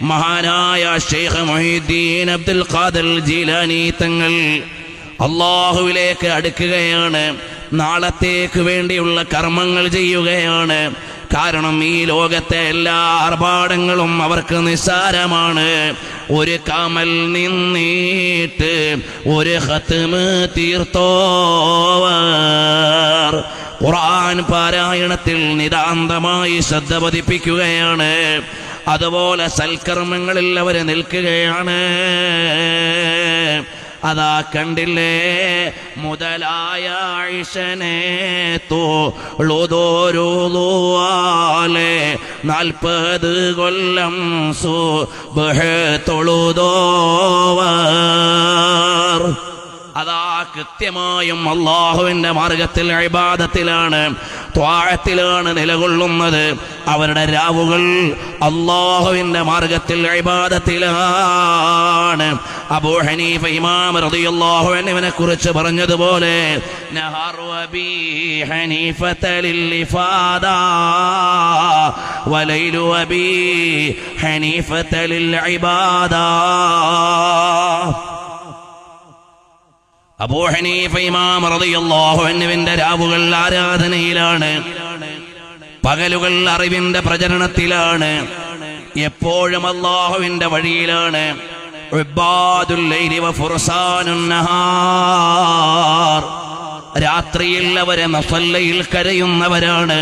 മഹാനായ ശൈഖ് മുഹീദ്ദീൻ അബ്ദുൽ ഖാദിർ ജീലാനി തങ്ങൾ അല്ലാഹുവിലേക്ക് അടുക്കുകയാണ്. നാളത്തേക്ക് വേണ്ടിയുള്ള കർമ്മങ്ങൾ ചെയ്യുകയാണ്. കാരണം ഈ ലോകത്തെ എല്ലാ ആർഭാടങ്ങളും അവർക്ക് നിസ്സാരമാണ്. ഒരു കമൽ നിന്നിട്ട് ഒരു ഖത്മ് തീർത്തോവർ ഖുർആൻ പാരായണത്തിൽ നിതാന്തമായി ശ്രദ്ധ പതിപ്പിക്കുകയാണ്. അതുപോലെ സൽക്കർമ്മങ്ങളിൽ അവർ നിൽക്കുകയാണ്. അതാ കണ്ടില്ലേ, മുതലായ ആയിഷനെ തോളുതോരുളുവാലെ 40 കൊല്ലം സുബ്ഹ് തൊഴുതോവർ. അതാ കൃത്യമായും അള്ളാഹുവിന്റെ മാർഗത്തിൽ ഇബാദത്തിലാണ്, ത്വാഅത്തിലാണ് നിലകൊള്ളുന്നത്. അവരുടെ രാവുകൾ അള്ളാഹുവിന്റെ മാർഗത്തിൽ ഇബാദത്തിലാണ്. അബൂ ഹനീഫ ഇമാം റളിയല്ലാഹു അൻഹുവിനെ കുറിച്ച് പറഞ്ഞതുപോലെ നഹറു അബീ ഹനീഫത ലിൽഇഫാദാ വലൈലു അബീ ഹനീഫത ലിൽഇബാദാ. അബൂ ഹനീഫ ഇമാം റളിയല്ലാഹു അൻഹുവിന്റെ രാവുകൾ ആരാധനയിലാണ്, പകലുകൾ അറിവിന്റെ പ്രചരണത്തിലാണ്, എപ്പോഴും അല്ലാഹുവിന്റെ വഴിയിലാണ്. ഇബാദുൽ ലൈലി വ ഫുർസാനുൻ നഹാർ. രാത്രിയിൽ അവരെ മസല്ലയിൽ കരയുന്നവരാണ്,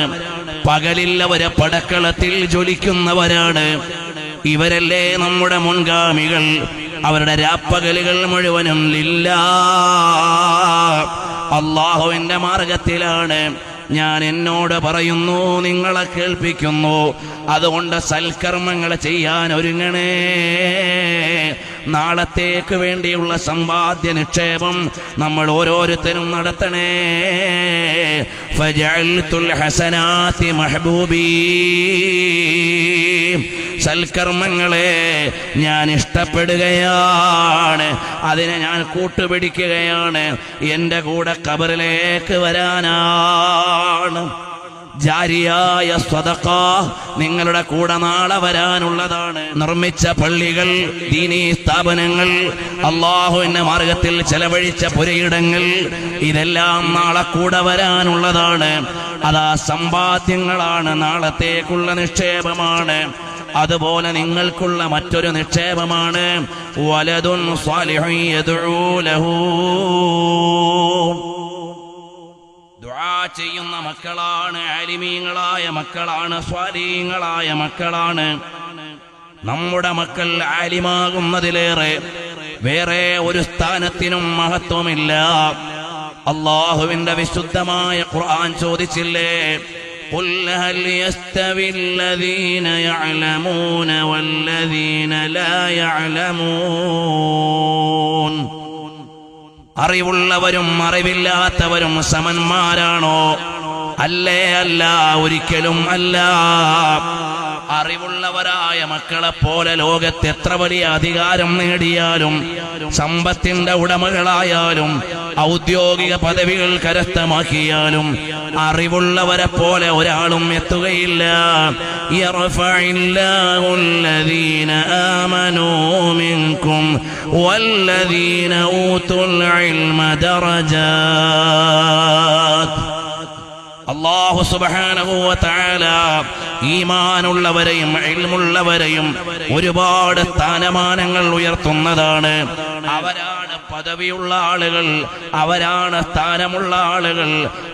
പകലിൽ അവരെ പടക്കളത്തിൽ ജ്വലിക്കുന്നവരാണ്. ഇവരല്ലേ നമ്മുടെ മുൻഗാമികൾ. അവരുടെ രാപ്പകലുകൾ മുഴുവനും ലില്ലാഹ്, അല്ലാഹുവിന്റെ മാർഗത്തിലാണ്. ഞാൻ എന്നോട് പറയുന്നു, നിങ്ങളെ കേൾപ്പിക്കുന്നു. അതുകൊണ്ട് സൽക്കർമ്മങ്ങൾ ചെയ്യാൻ ഒരുങ്ങണേ. നാളത്തേക്ക് വേണ്ടിയുള്ള സമ്പാദ്യ നിക്ഷേപം നമ്മൾ ഓരോരുത്തരും നടത്തണേ. ഫജഅൽതുൽ ഹസനാതി മഹ്ബൂബീ. സൽക്കർമ്മങ്ങളെ ഞാൻ ഇഷ്ടപ്പെടുകയാണ്, അതിനെ ഞാൻ കൂട്ടുപിടിക്കുകയാണ്. എൻ്റെ കൂടെ ഖബറിലേക്ക് വരാനാണ്. ജാരിയായ സ്വദഖ നിങ്ങളുടെ കൂടെ നാളെ വരാനുള്ളതാണ്. നിർമ്മിച്ച പള്ളികൾ, ദീനീ സ്ഥാപനങ്ങൾ, അല്ലാഹുവിന്റെ മാർഗത്തിൽ ചെലവഴിച്ച പുരയിടങ്ങൾ, ഇതെല്ലാം നാളെ കൂടെ വരാനുള്ളതാണ്. അതാ സമ്പാദ്യങ്ങളാണ്, നാളത്തേക്കുള്ള നിക്ഷേപമാണ്. അതുപോലെ നിങ്ങൾക്കുള്ള മറ്റൊരു നിക്ഷേപമാണ് വലദുൻ സ്വാലിഹുൻ യദ്ഉ ലഹു. ദുആ ചെയ്യുന്ന മക്കളാണ്, ആലിമീങ്ങളായ മക്കളാണ്, സ്വാലിഹീങ്ങളായ മക്കളാണ്. നമ്മുടെ മക്കൾ ആലിമാകുന്നതിലേറെ വേറെ ഒരു സ്ഥാനത്തിനും മഹത്വമില്ല. അല്ലാഹുവിന്റെ വിശുദ്ധമായ ഖുർആൻ ചോദിച്ചില്ലേ, قل هل يستوي الذين يعلمون والذين لا يعلمون. അറിവുള്ളവരും അറിവില്ലാത്തവരും സമന്മാരാണോ? അല്ലേ അല്ല, ഒരിക്കലും അല്ല. അറിവുള്ളവരായ മക്കളെപ്പോലെ ലോകത്ത് എത്ര വലിയ അധികാരം നേടിയാലും, സമ്പത്തിന്റെ ഉടമകളായാലും, ഔദ്യോഗിക പദവികൾ കരസ്ഥമാക്കിയാലും അറിവുള്ളവരെ പോലെ ഒരാളും എത്തുകയില്ല. യർഫഇല്ലാഹു അല്ലദീന ആമനൂ മിൻകും വല്ലദീന ഊതുൽ ഇൽമ ദറജാത്ത്. അല്ലാഹു സുബ്ഹാനഹു വ തആല ഈമാനുള്ളവരെയും ഇൽമുള്ളവരെയും ഒരുപാട് സ്ഥാനമാനങ്ങൾ ഉയർത്തുന്നതാണ്. അവരാണ് പദവിയുള്ള ആളുകൾ, അവരാണ് സ്ഥാനമുള്ള ആളുകൾ.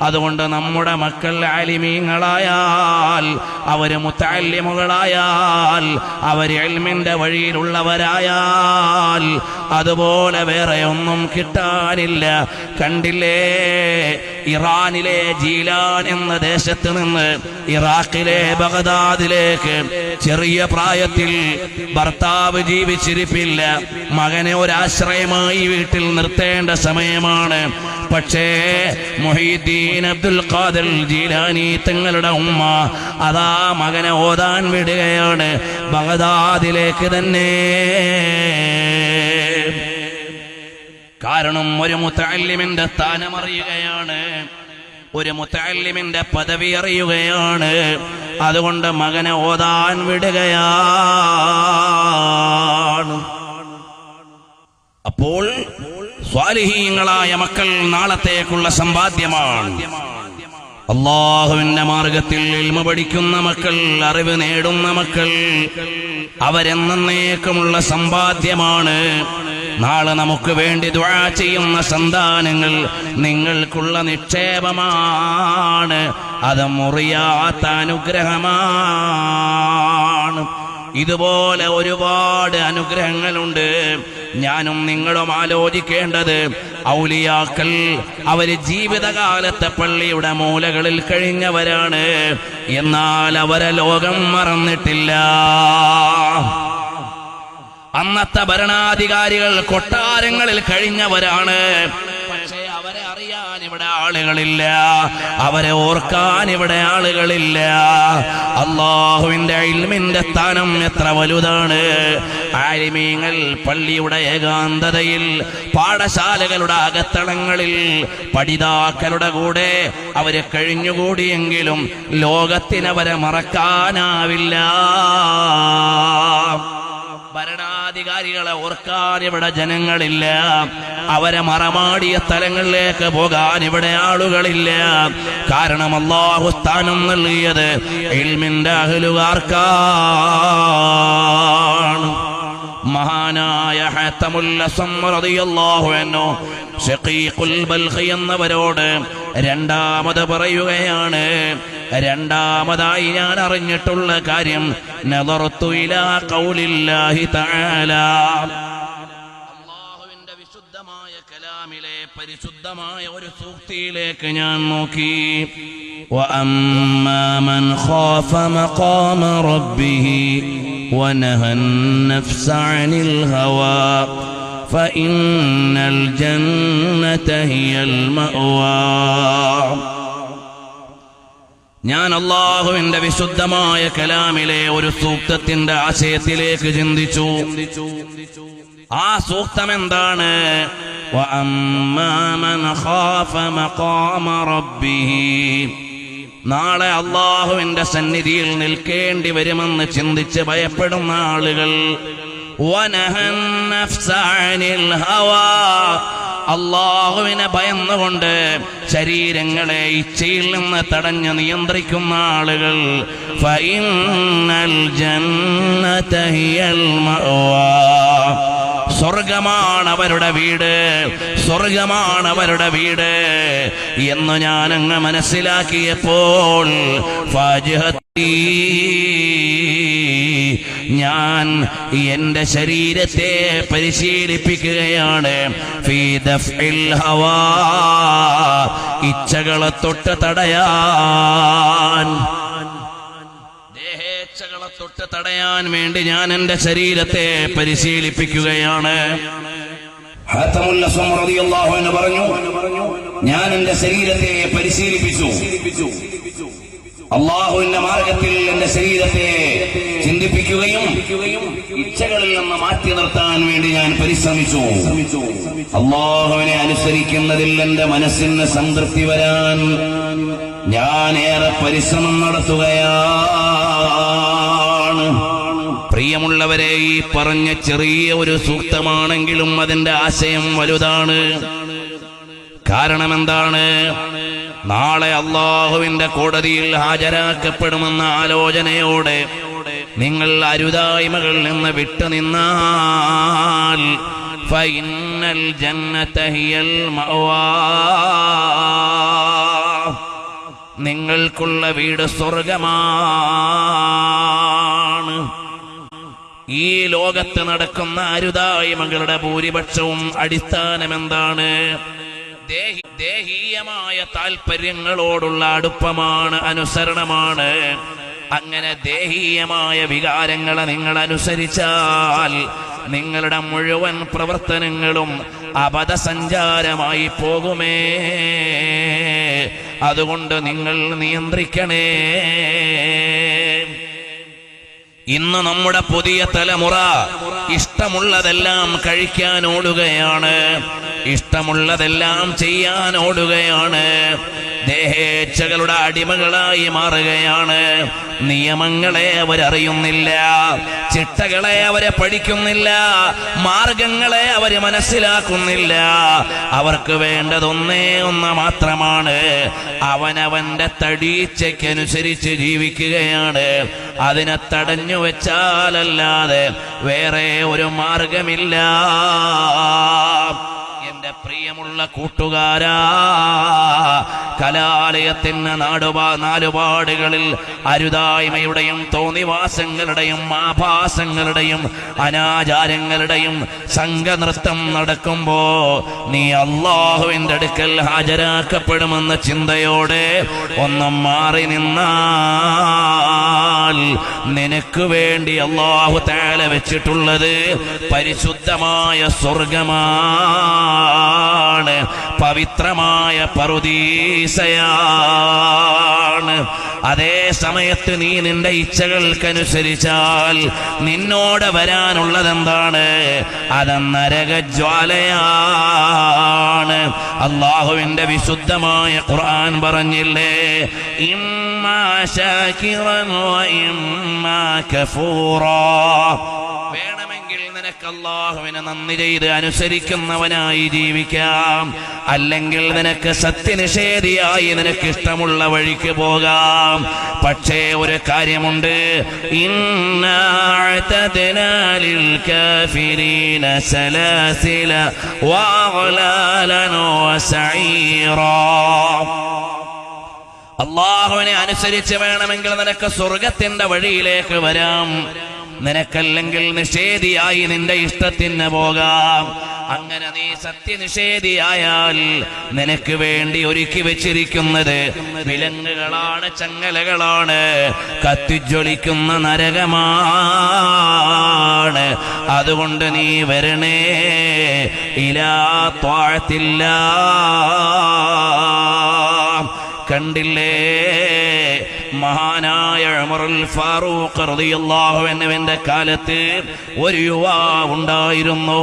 അതുകൊണ്ട് നമ്മുടെ മക്കൾ ആലിമീങ്ങളായാൽ, അവര് മുതഅല്ലിമുകളായാൽ, അവർ ഇൽമിന്റെ വഴിയിലുള്ളവരായാൽ അതുപോലെ വേറെ ഒന്നും കിട്ടാനില്ല. കണ്ടില്ലേ, ഇറാനിലെ ജീലാൻ എന്ന ദേശത്ത് നിന്ന് ഇറാഖിലെ ബഗ്ദാദിലേക്ക് ചെറിയ പ്രായത്തിൽ ഭർത്താവ് ജീവിച്ചിരിപ്പില്ല. മകനെ ഒരാശ്രയമായി വീട്ടിൽ നിർത്തേണ്ട സമയമാണ്. പക്ഷേ മുഹീദ്ദീൻ അബ്ദുൽ ഖാദിർ ജീലാനി തങ്ങളുടെ ഉമ്മ അതാ മകനെ ഓതാൻ വിടുകയാണ് ബഗ്ദാദിലേക്ക് തന്നെ. കാരണം ഒരു മുതഅല്ലിമിന്റെ സ്ഥാനം അറിയുകയാണ്, ഒരു മുതഅല്ലിമിന്റെ പദവി അറിയുകയാണ്. അതുകൊണ്ട് മകനെ ഓതാൻ വിടുകയാണ്. അപ്പോൾ സ്വാലിഹീങ്ങളായ മക്കൾ നാളത്തേക്കുള്ള സമ്പാദ്യമാണ്. അല്ലാഹുവിന്റെ മാർഗത്തിൽ ഇൽമ പഠിക്കുന്ന മക്കൾ, അറിവ് നേടുന്ന മക്കൾ, അവരെന്നേക്കുമുള്ള സമ്പാദ്യമാണ്. നാളെ നമുക്ക് വേണ്ടി ദുആ ചെയ്യുന്ന സന്താനങ്ങൾ നിങ്ങൾക്കുള്ള നിക്ഷേപമാണ്. അത് മുറിയാത്ത അനുഗ്രഹമാണ്. ഇതുപോലെ ഒരുപാട് അനുഗ്രഹങ്ങളുണ്ട്. ഞാനും നിങ്ങളും ആലോചിക്കേണ്ടത്, ഔലിയാക്കൾ അവര് ജീവിതകാലത്തെ പള്ളിയുടെ മൂലകളിൽ കഴിഞ്ഞവരാണ്. എന്നാൽ അവരെ ലോകം മറന്നിട്ടില്ല. അന്നത്തെ ഭരണാധികാരികൾ കൊട്ടാരങ്ങളിൽ കഴിഞ്ഞവരാണ്. പക്ഷേ അവരെ അറിയാൻ ഇവിടെ ആളുകളില്ല, അവരെ ഓർക്കാൻ ഇവിടെ ആളുകളില്ല. അല്ലാഹുവിന്റെ ഇൽമിന്റെ സ്ഥാനം എത്ര വലുതാണ്. ആലിമീങ്ങൾ പള്ളിയുടെ ഏകാന്തതയിൽ, പാഠശാലകളുടെ അകത്തളങ്ങളിൽ പഠിതാക്കളുടെ കൂടെ അവര് കഴിഞ്ഞുകൂടിയെങ്കിലും ലോകത്തിനവരെ മറക്കാനാവില്ല. ഭരണാധികാരികളെ ഓർക്കാൻ ഇവിടെ ജനങ്ങളില്ല, അവരെ മറമാടിയ സ്ഥലങ്ങളിലേക്ക് പോകാൻ ഇവിടെ ആളുകളില്ല. കാരണം അല്ലാഹു സ്ഥാനം നൽകിയത് ഇൽമിന്റെ അഹ്ലുകാർക്കാണ്. മഹാനായ ഹത്തമുൽ അസ്സം റളിയല്ലാഹു അൻഹു ശഖീഖുൽ ബൽഖി എന്നവരോട് രണ്ടാമത് പറയുകയാണ്, രണ്ടാമതായി ഞാൻ അറിഞ്ഞിട്ടുള്ള കാര്യം, നദറത്തു ഇലാ ഖൗലില്ലാഹി തആല, അല്ലാഹുവിന്റെ വിശുദ്ധമായ കലാമിലെ പരിശുദ്ധമായ ഒരു സൂക്തിയിലേക്ക് ഞാൻ നോക്കി. വഅമ്മാ മൻ ഖാഫ മഖാമ റബ്ബിഹി വനഹ النفس عن الهوى فإن الجنة هي المأوى. ഞാൻ അല്ലാഹുവിന്റെ വിശുദ്ധമായ കലാമിലെ ഒരു സൂക്തത്തിന്റെ ആശയത്തിലേക്ക് ചിന്തിച്ചു. ആ സൂക്തം എന്താണ്? വഅമ്മാ മൻ ഖാഫ മഖാമ റബ്ബിഹി, നാളെ അല്ലാഹുവിന്റെ സന്നിധിയിൽ നിൽക്കേണ്ടി വരുമെന്ന് ചിന്തിച്ച് ഭയപ്പെടുന്ന ആളുകൾ. വനഹൻ നഫ്സ അനിൽ ഹവാ, അല്ലാഹുവിനെ ഭയന്നുകൊണ്ട് ശരീരങ്ങളെ ഇച്ഛയിൽ നിന്ന് തടഞ്ഞു നിയന്ത്രിക്കുന്ന ആളുകൾ. ഫഇന്നൽ ജന്നത ഹിയൽ മഅവാ, സ്വർഗമാണ് അവരുടെ വീട്, സ്വർഗമാണ് അവരുടെ വീട് എന്ന് ഞാനങ്ങ് മനസ്സിലാക്കിയപ്പോൾ ഫാജിഹത്തി, ഞാൻ എന്റെ ശരീരത്തെ പരിശീലിപ്പിക്കുകയാണ്. ഫീ ദഫ്ഇൽ ഹവാ, ഇച്ഛകളെ തൊട്ട് തടയാൻ, ദേഹേച്ഛകളെ തൊട്ട് തടയാൻ വേണ്ടി ഞാൻ എന്റെ ശരീരത്തെ പരിശീലിപ്പിക്കുകയാണ്. ഹത്തമുൽ അസ്സം റളിയല്ലാഹു അൻഹു പറഞ്ഞു, ഞാൻ എന്റെ ശരീരത്തെ പരിശീലിപ്പിച്ചു. അല്ലാഹുവിന്റെ മാർഗത്തിൽ എന്റെ ശരീരത്തെ ചിന്തിപ്പിക്കുകയും ഇച്ഛകളിൽ നിന്ന് മാറ്റി നിർത്താൻ വേണ്ടി ഞാൻ പരിശ്രമിച്ചു. അല്ലാഹുവിനെ അനുസരിക്കുന്നതിൽ എന്റെ മനസ്സിന് സംതൃപ്തി വരാൻ ഞാൻ ഏറെ പരിശ്രമം നടത്തുകയാണ്. പ്രിയമുള്ളവരെ, ഈ പറഞ്ഞ ചെറിയ ഒരു സൂക്തമാണെങ്കിലും അതിന്റെ ആശയം വലുതാണ്. കാരണം എന്താണ്? നാളെ അല്ലാഹുവിന്റെ കോടതിയിൽ ഹാജരാക്കപ്പെടുമെന്ന ആലോചനയോടെ നിങ്ങൾ അരുതായ്മകളിൽ നിന്ന് വിട്ടുനിന്നാൽ ഫഇന്നൽ ജന്നത ഹിയൽ മഅവാ, നിങ്ങൾക്കുള്ള വീട് സ്വർഗമാണ്. ഈ ലോകത്ത് നടക്കുന്ന അരുതായ്മകളുടെ ഭൂരിപക്ഷവും അടിസ്ഥാനം എന്താണ്? ദേഹീയമായ താൽപര്യങ്ങളോടുള്ള അടുപ്പമാണ്, അനുസരണമാണ്. അങ്ങനെ ദേഹീയമായ വികാരങ്ങളെ നിങ്ങൾ അനുസരിച്ചാൽ നിങ്ങളുടെ മുഴുവൻ പ്രവർത്തനങ്ങളും അബദ്ധസഞ്ചാരമായി പോകുമേ. അതുകൊണ്ട് നിങ്ങൾ നിയന്ത്രിക്കണേ. ഇന്ന് നമ്മുടെ പുതിയ തലമുറ ഇഷ്ടമുള്ളതെല്ലാം കഴിക്കാൻ ഓടുകയാണ്, ഇഷ്ടമുള്ളതെല്ലാം ചെയ്യാൻ ഓടുകയാണ്. ദേഹേച്ഛകളുടെ അടിമകളായി മാറുകയാണ്. നിയമങ്ങളെ അവരറിയുന്നില്ല, ചിട്ടകളെ അവരെ പഠിക്കുന്നില്ല, മാർഗങ്ങളെ അവര് മനസ്സിലാക്കുന്നില്ല. അവർക്ക് വേണ്ടതൊന്നേ ഒന്ന് മാത്രമാണ്, അവനവന്റെ തടീച്ചയ്ക്കനുസരിച്ച് ജീവിക്കുകയാണ്. അതിനെ തടഞ്ഞു വെച്ചാലല്ലാതെ വേറെ ഒരു മാർഗമില്ല. എന്റെ പ്രിയമുള്ള കൂട്ടുകാരാ, കലാലയത്തിന് നാലുപാടുകളിൽ അരുതായ്മയുടെയും തോന്നിവാസങ്ങളുടെയും ആഭാസങ്ങളുടെയും അനാചാരങ്ങളുടെയും സംഘനൃത്തം നടക്കുമ്പോ നീ അല്ലാഹുവിന്റെ അടുക്കൽ ഹാജരാക്കപ്പെടുമെന്ന ചിന്തയോടെ ഒന്ന് മാറി നിന്നാൽ നിനക്ക് വേണ്ടി അല്ലാഹു തആല വെച്ചിട്ടുള്ളത് പരിശുദ്ധമായ സ്വർഗമാണ്, പവിത്രമായ പറുദീസയാണ്. അതേ സമയത്ത് നീ നിന്റെ ഇച്ഛകൾക്കനുസരിച്ചാൽ നിന്നോട് വരാനുള്ളതെന്താണ്? അത് നരകജ്വാലയാണ്. അല്ലാഹുവിന്റെ വിശുദ്ധമായ ഖുർആൻ പറഞ്ഞില്ലേ, ഇമ്മാ ശാകിറൻ വ ഇമ്മാ കഫൂറാ. വേണമെങ്കിൽ നിനക്ക് അല്ലാഹുവിനെ നന്ദി ചെയ്ത് അനുസരിക്കുന്നവനായി ജീവിക്കാം, അല്ലെങ്കിൽ നിനക്ക് സത്യനിഷേധിയായി നിനക്ക് ഇഷ്ടമുള്ള വഴിക്ക് പോകാം. പക്ഷേ ഒരു കാര്യമുണ്ട്, ഇന്നാ അഅ്തദ്നാ ലിൽ കാഫിരീന സലാസില വഅഗ്ലാലൻ വസഈറാ. അല്ലാഹുവിനെ അനുസരിച്ച് വേണമെങ്കിൽ നിനക്ക് സ്വർഗത്തിന്റെ വഴിയിലേക്ക് വരാം, നിനക്കല്ലെങ്കിൽ നിഷേധിയായി നിന്റെ ഇഷ്ടത്തിന് പോകാം. അങ്ങനെ നീ സത്യനിഷേധിയായാൽ നിനക്ക് വേണ്ടി ഒരുക്കി വെച്ചിരിക്കുന്നത് വിലങ്ങുകളാണ്, ചങ്ങലകളാണ്, കത്തിജ്വലിക്കുന്ന നരകമാണ്. അതുകൊണ്ട് നീ വരണേ ഇലാ ത്വാഅത്തില്ലാ. കണ്ടില്ലേ, മഹാനായ ഉമറുൽ ഫാറൂഖ് റളിയല്ലാഹു അൻഹുവിന്റെ കാലത്ത് ഒരു യുവാവുണ്ടായിരുന്നു.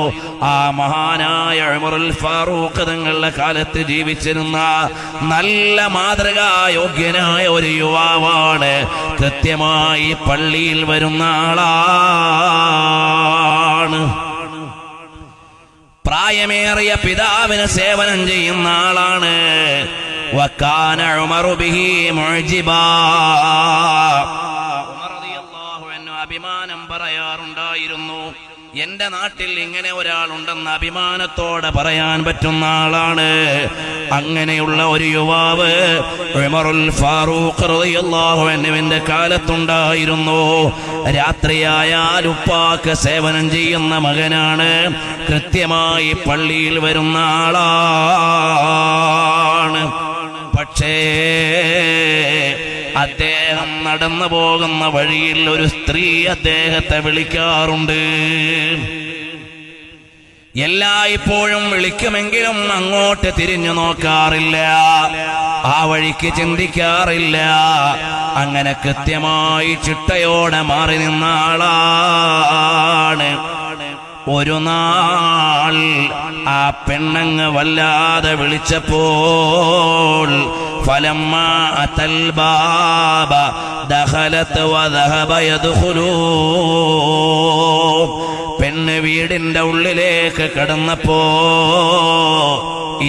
ആ മഹാനായ ഉമറുൽ ഫാറൂഖ് തങ്ങളുടെ കാലത്ത് ജീവിച്ചിരുന്ന നല്ല മാതൃകായോഗ്യനായ ഒരു യുവാവാണ്. കൃത്യമായി പള്ളിയിൽ വരുന്ന ആളാണ്. പ്രായമേറിയ പിതാവിന് സേവനം ചെയ്യുന്ന ആളാണ്. വകാന ഉമറു ബിഹി മുഅ്ജിബാ. ഉമർ റളിയല്ലാഹു അൻഹു അഭിമാനം പറയാറുണ്ടായിരുന്നു, എന്റെ നാട്ടിൽ ഇങ്ങനെ ഒരാളുണ്ടെന്ന് അഭിമാനത്തോടെ പറയാൻ പറ്റുന്ന ആളാണ്. അങ്ങനെയുള്ള ഒരു യുവാവ് ഉമറുൽ ഫാറൂഖ് റളിയല്ലാഹു അൻഹുവിന്റെ കാലത്തുണ്ടായിരുന്നു. രാത്രിയായാൽ ഉപ്പാക്ക് സേവനം ചെയ്യുന്ന മകനാണ്, കൃത്യമായി പള്ളിയിൽ വരുന്ന ആളാണ്. പക്ഷേ അദ്ദേഹം നടന്നു പോകുന്ന വഴിയിൽ ഒരു സ്ത്രീ അദ്ദേഹത്തെ വിളിക്കാറുണ്ട്. എല്ലായ്പ്പോഴും വിളിക്കുമെങ്കിലും അങ്ങോട്ട് തിരിഞ്ഞു നോക്കാറില്ല, ആ വഴിക്ക് ചിന്തിക്കാറില്ല. അങ്ങനെ കൃത്യമായി ചിട്ടയോടെ മാറി നിന്ന ആളാണ്. ഒരു നാൾ ആ പെണ്ണങ്ങ് വല്ലാതെ വിളിച്ചപ്പോൾ ഫലമ്മാ അതൽ ബാബ ദഖലത് വദഹബ യദ്ഖുലൂ. പെണ്ണ് വീടിന്റെ ഉള്ളിലേക്ക് കടന്നപ്പോ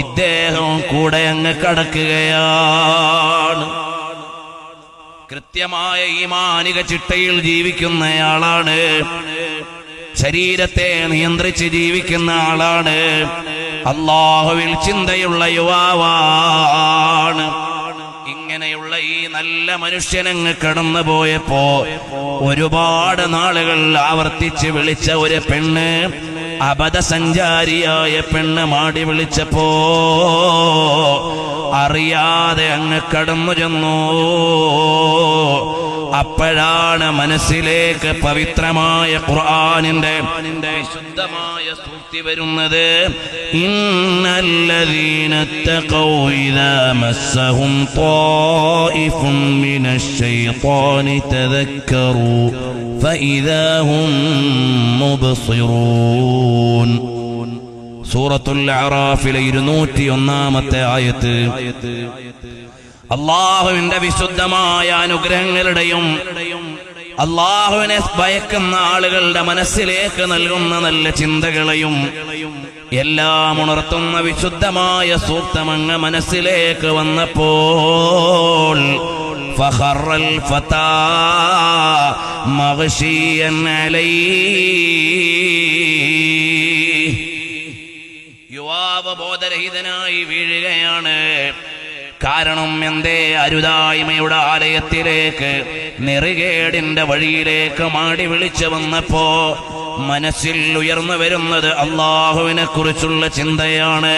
ഇദ്ദേഹം കൂടെ അങ്ങ് കടക്കുകയാണ്. കൃത്യമായ ഈമാനിക ചിട്ടയിൽ ജീവിക്കുന്നയാളാണ്, ശരീരത്തെ നിയന്ത്രിച്ച് ജീവിക്കുന്ന ആളാണ്, അല്ലാഹുവിൽ ചിന്തയുള്ള യുവാവാണ്. ഇങ്ങനെയുള്ള ഈ നല്ല മനുഷ്യനങ്ങ് കടന്നു പോയപ്പോ ഒരുപാട് നാളുകൾ ആവർത്തിച്ച് വിളിച്ച ഒരു പെണ്ണ്, അബദ്ധസഞ്ചാരിയായ പെണ്ണ് മാടി വിളിച്ചപ്പോ അറിയാതെ അങ്ങ് കടന്നു ചെന്നു. അപ്പോഴാണ് മനസ്സിലേക്ക് പവിത്രമായ ഖുർആനിന്റെ വിശുദ്ധമായ സൂക്തി വരുന്നത്. ഇന്നല്ലദീന തഖൗ ഇദാ മസ്സഹും ത്വായിഫുൻ മിനശ് ശൈത്വാനി തദക്കറൂ ഫഇദാ ഹും മുബ്സിറൂൻ. സൂറത്തുൽ അറാഫിലെ 201-ാമത്തെ ആയത്ത്. അള്ളാഹുവിന്റെ വിശുദ്ധമായ അനുഗ്രഹങ്ങളുടെയും അള്ളാഹുവിനെ ഭയക്കുന്ന ആളുകളുടെ മനസ്സിലേക്ക് നൽകുന്ന നല്ല ചിന്തകളെയും എല്ലാം ഉണർത്തുന്ന വിശുദ്ധമായ സൂക്തമങ്ങ് മനസ്സിലേക്ക് വന്നപ്പോൾ ഫഖറൽ ഫതാ മഗ്ശിയൻ അലൈഹി, യുവാവ് ബോധരഹിതനായി വീഴുകയാണ്. കാരണം എന്തേ? അരുതായ്മയുടെ ആലയത്തിലേക്ക്, നെറുകേടിന്റെ വഴിയിലേക്ക് മാടി വിളിച്ചു വന്നപ്പോ മനസ്സിൽ ഉയർന്നു വരുന്നത് അള്ളാഹുവിനെ കുറിച്ചുള്ള ചിന്തയാണ്.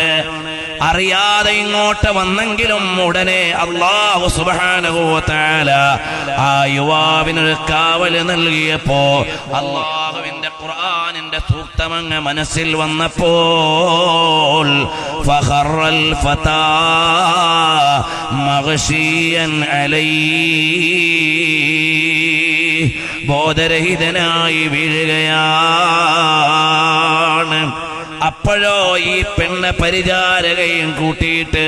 അറിയാതെ ഇങ്ങോട്ട് വന്നെങ്കിലും ഉടനെ അല്ലാഹു സുബ്ഹാനഹു വ തആല ആ യുവാവിനൊരു കാവല് നൽകിയപ്പോ അള്ളാഹുവിന്റെ ഖുർആനിന്റെ സൂക്തമങ്ങ് മനസ്സിൽ വന്നപ്പോൾ ഫഖറൽ ഫതാ മഗ്ശിയൻ അലൈഹി, ബോധരഹിതനായി വീഴുകയാണ്. അപ്പോഴോ ഈ പെണ്ണ് പരിചാരകയും കൂട്ടിയിട്ട്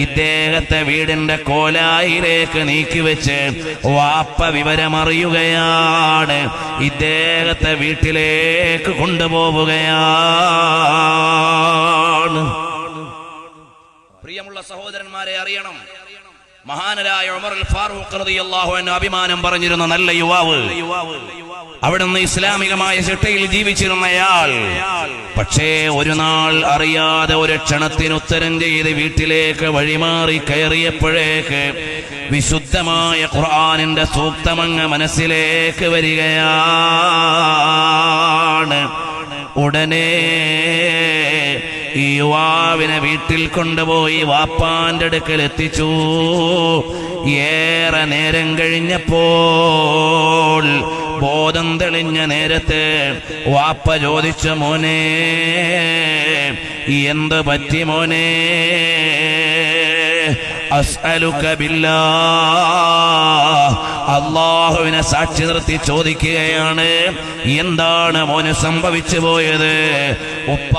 ഇദ്ദേഹത്തെ വീടിന്റെ കോലായിലേക്ക് നീക്കിവെച്ച് വാപ്പ വിവരമറിയുകയാണ്. ഇദ്ദേഹത്തെ വീട്ടിലേക്ക് കൊണ്ടുപോവുകയാണ്. പ്രിയമുള്ള സഹോദരന്മാരെ, അറിയണം, മഹാനരായ ഉമർ അൽ ഫാറൂഖ് റളിയല്ലാഹു അൻഹു അഭിമാനം പറഞ്ഞിരുന്ന നല്ല യുവാവ്, അവിടുന്ന് ഇസ്ലാമികമായ ചിട്ടയിൽ ജീവിച്ചിരുന്നയാൾ. പക്ഷേ ഒരു നാൾ അറിയാതെ ഒരു ക്ഷണത്തിന് ഉത്തരം ചെയ്ത് വീട്ടിലേക്ക് വഴിമാറി കയറിയപ്പോഴേക്ക് വിശുദ്ധമായ ഖുർആനിന്റെ സൂക്തമങ്ങ് മനസ്സിലേക്ക് വരികയാണ്. ഉടനെ ഈ യുവാവിനെ വീട്ടിൽ കൊണ്ടുപോയി വാപ്പാന്റെ അടുക്കൽ എത്തിച്ചു. ഏറെ നേരം കഴിഞ്ഞപ്പോൾ, ബോധം തെളിഞ്ഞ നേരത്ത് വാപ്പ ചോദിച്ച, മോനെ എന്ത് പറ്റി മോനെ? അസ്അലുക ബില്ലാഹ്, അല്ലാഹുവിനെ സാക്ഷി നിർത്തി ചോദിക്കുകയാണ്, എന്താണ് മോന് സംഭവിച്ചു പോയത്? ഉപ്പ,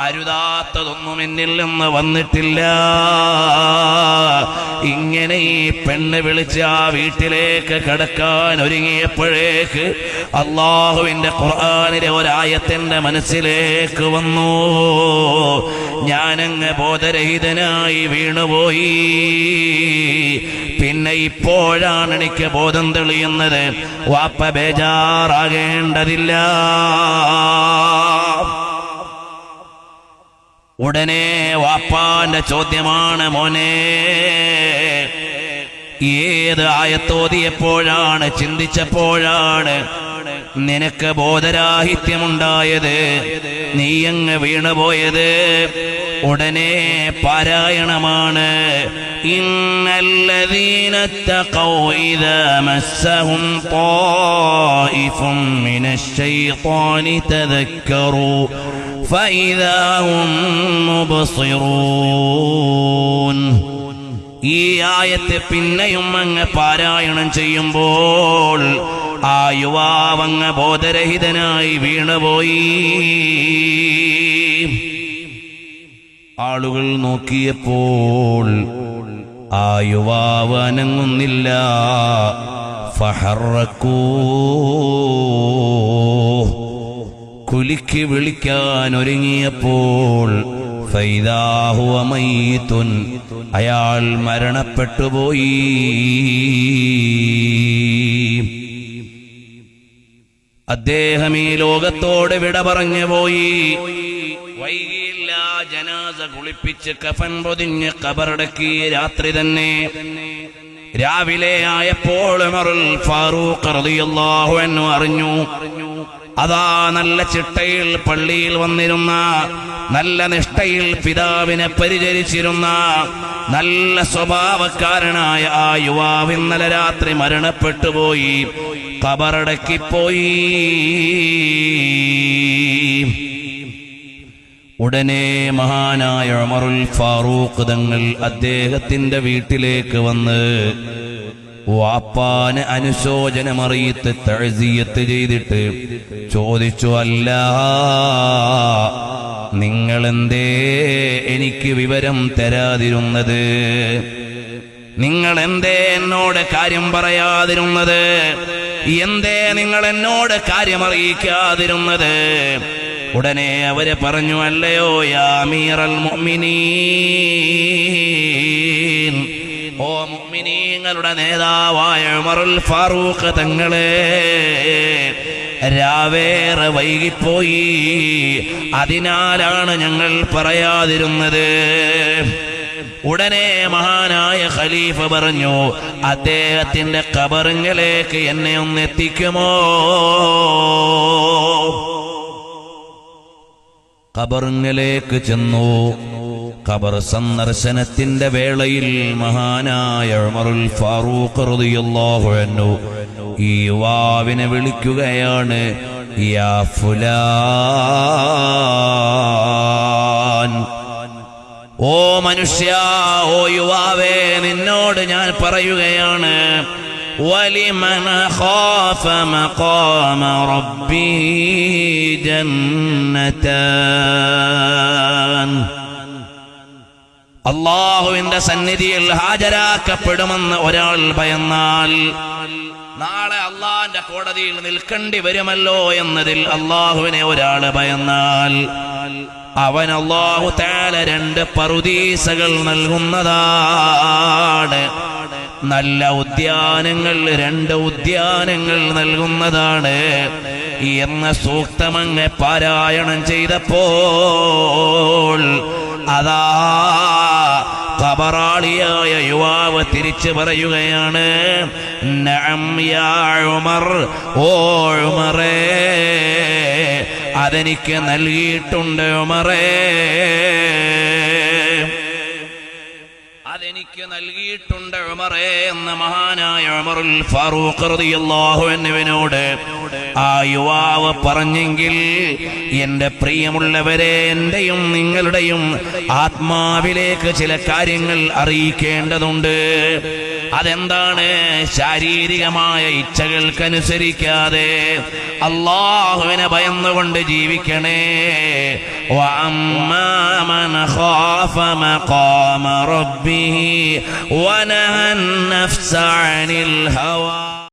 അരുതാത്തതൊന്നും എന്നിൽ നിന്ന് വന്നിട്ടില്ല. ഇങ്ങനെ ഈ പെണ്ണ് വിളിച്ച് ആ വീട്ടിലേക്ക് കടക്കാൻ ഒരുങ്ങിയപ്പോഴേക്ക് അള്ളാഹുവിന്റെ ഖുർആനിലെ ഒരായത്തിന്റെ മനസ്സിലേക്ക് വന്നു. ഞാനങ്ങ് ബോധരഹിതനായി വീണുപോയി. പിന്നെ ഇപ്പോഴാണ് എനിക്ക് ബോധം തെളിയുന്നത്. വാപ്പ ബേജാറാകേണ്ടതില്ല. ഉടനെ വാപ്പാന്റെ ചോദ്യമാണ്, മോനെ ഏത് ആയത്തോതിയപ്പോഴാണ്, ചിന്തിച്ചപ്പോഴാണ് നിനക്ക് ബോധരാഹിത്യമുണ്ടായത്, നീയങ്ങ് വീണുപോയത്? ഉടനെ പാരായണമാണ്, ഇന്നല്ലദീന തഖൗ ഇദാ മസ്സഹും ത്വായിഫും മിനശ് ശൈത്വാനി തദക്കറൂ ഫഇദാ ഹും മുബ്സിറൂൻ. ഈ ആയത്ത് പിന്നെയും അങ്ങ് പാരായണം ചെയ്യുമ്പോൾ ആ യുവാവങ്ങ് ബോധരഹിതനായി വീണുപോയി. ആളുകൾ നോക്കിയപ്പോൾ ആ യുവാവ് അനങ്ങുന്നില്ല. ഫഹറക്കൂ, കുലുക്കി വിളിക്കാൻ ഒരുങ്ങിയപ്പോൾ ഫൈദാ ഹുവ മയ്യിത്തുൻ, അയാൾ മരണപ്പെട്ടുപോയി. അദ്ദേഹം ഈ ലോകത്തോട് വിട പറഞ്ഞു പോയി. വൈകിയില്ല, ജനാസ കുളിപ്പിച്ച് കഫൻ പൊതിഞ്ഞ് ഖബറടക്കി. രാത്രി തന്നെ രാവിലെ ആയപ്പോൾ ഉമറുൽ ഫാറൂഖ് റളിയല്ലാഹു അൻഹു അറിഞ്ഞു. അതാ നല്ല ചിട്ടയിൽ പള്ളിയിൽ വന്നിരുന്ന, നല്ല നിഷ്ഠയിൽ പിതാവിനെ പരിചരിച്ചിരുന്ന, നല്ല സ്വഭാവക്കാരനായ ആ യുവാവ് ഇന്നലെ രാത്രി മരണപ്പെട്ടുപോയി, ഖബറടക്കിപ്പോയി. ഉടനെ മഹാനായ ഉമറുൽ ഫാറൂഖ് തങ്ങൾ അദ്ദേഹത്തിന്റെ വീട്ടിലേക്ക് വന്ന് വാപ്പാന് അനുശോചനമറിയിത്ത് തഅസിയത്ത് ചെയ്തിട്ട് ചോദിച്ചു, അല്ല, നിങ്ങളെന്തേ എനിക്ക് വിവരം തരാതിരുന്നത്? നിങ്ങൾ എന്തേ എന്നോട് കാര്യം പറയാതിരുന്നത്? എന്തേ നിങ്ങൾ എന്നോട് കാര്യം അറിയിക്കാതിരുന്നത്? ഉടനെ അവര് പറഞ്ഞു, അല്ലയോ യാ അമീറൽ മുഅ്മിനീൻ, ഓ മുഅ്മിനീങ്ങളുടെ നേതാവായ ഉമറുൽ ഫാറൂഖ് തങ്ങളെ, രാവേറെ വൈകിപ്പോയി, അതിനാലാണ് ഞങ്ങൾ പറയാതിരുന്നത്. ഉടനെ മഹാനായ ഖലീഫ പറഞ്ഞു, അദ്ദേഹത്തിന്റെ ഖബറിലേക്ക് എന്നെ ഒന്ന് എത്തിക്കുമോ? ഖബറിലേക്ക് ചെന്നു. ഖബർ സന്ദർശനത്തിന്റെ വേളയിൽ മഹാനായ ഉമറുൽ ഫാറൂഖ് റളിയല്ലാഹു അൻഹു ഈ യുവാവിനെ വിളിക്കുകയാണ്, യാ ഫുലാൻ, ഓ മനുഷ്യ, ഓ യുവാവേ, നിന്നോട് ഞാൻ പറയുകയാണ്, വലിമൻ ഖാഫ മഖാമ റബ്ബിഹി ജന്നതാൻ, അല്ലാഹുവിന്റെ സന്നിധിയിൽ ഹാജരാക്കപ്പെടുമെന്ന് ഒരാൾ ഭയന്നാൽ, നാളെ അള്ളാന്റെ കോടതിയിൽ നിൽക്കേണ്ടി വരുമല്ലോ എന്നതിൽ അള്ളാഹുവിനെ ഒരാൾ ഭയന്നാൽ, അവൻ അല്ലാഹു തആല 2 പറുദീസകൾ നൽകുന്നതാണ്. നല്ല ഉദ്യാനങ്ങൾ, 2 ഉദ്യാനങ്ങൾ നൽകുന്നതാണ് എന്ന സൂക്തമങ്ങ് പാരായണം ചെയ്തപ്പോൾ അതാ ഖബറാളിയായ യുവാവ് തിരിച്ചു പറയുകയാണ്, നഅം യാ ഉമർ, ഓ ഉമറേ, അതെനിക്ക് നൽകിയിട്ടുണ്ട് ഉമറേ, അതെനിക്ക് നൽകിയിട്ടുണ്ട് ഉമറേ എന്ന മഹാനായ ഉമറുൽ ഫാറൂഖ് റളിയല്ലാഹു അൻഹുവിനോട് ആ യുവാവ് പറഞ്ഞെങ്കിൽ, എന്റെ പ്രിയമുള്ളവരെ, എന്റെയും നിങ്ങളുടെയും ആത്മാവിലേക്ക് ചില കാര്യങ്ങൾ അറിയിക്കേണ്ടതുണ്ട്. അതെന്താണ്? ശാരീരികമായ ഇച്ഛകൾക്കനുസരിക്കാതെ അല്ലാഹുവിനെ ഭയന്നുകൊണ്ട് ജീവിക്കണേ. വഅമ്മാ മൻ ഖാഫ മഖാമ റബ്ബിഹി വനഹ അൻ നഫ്സ അനിൽ ഹവാ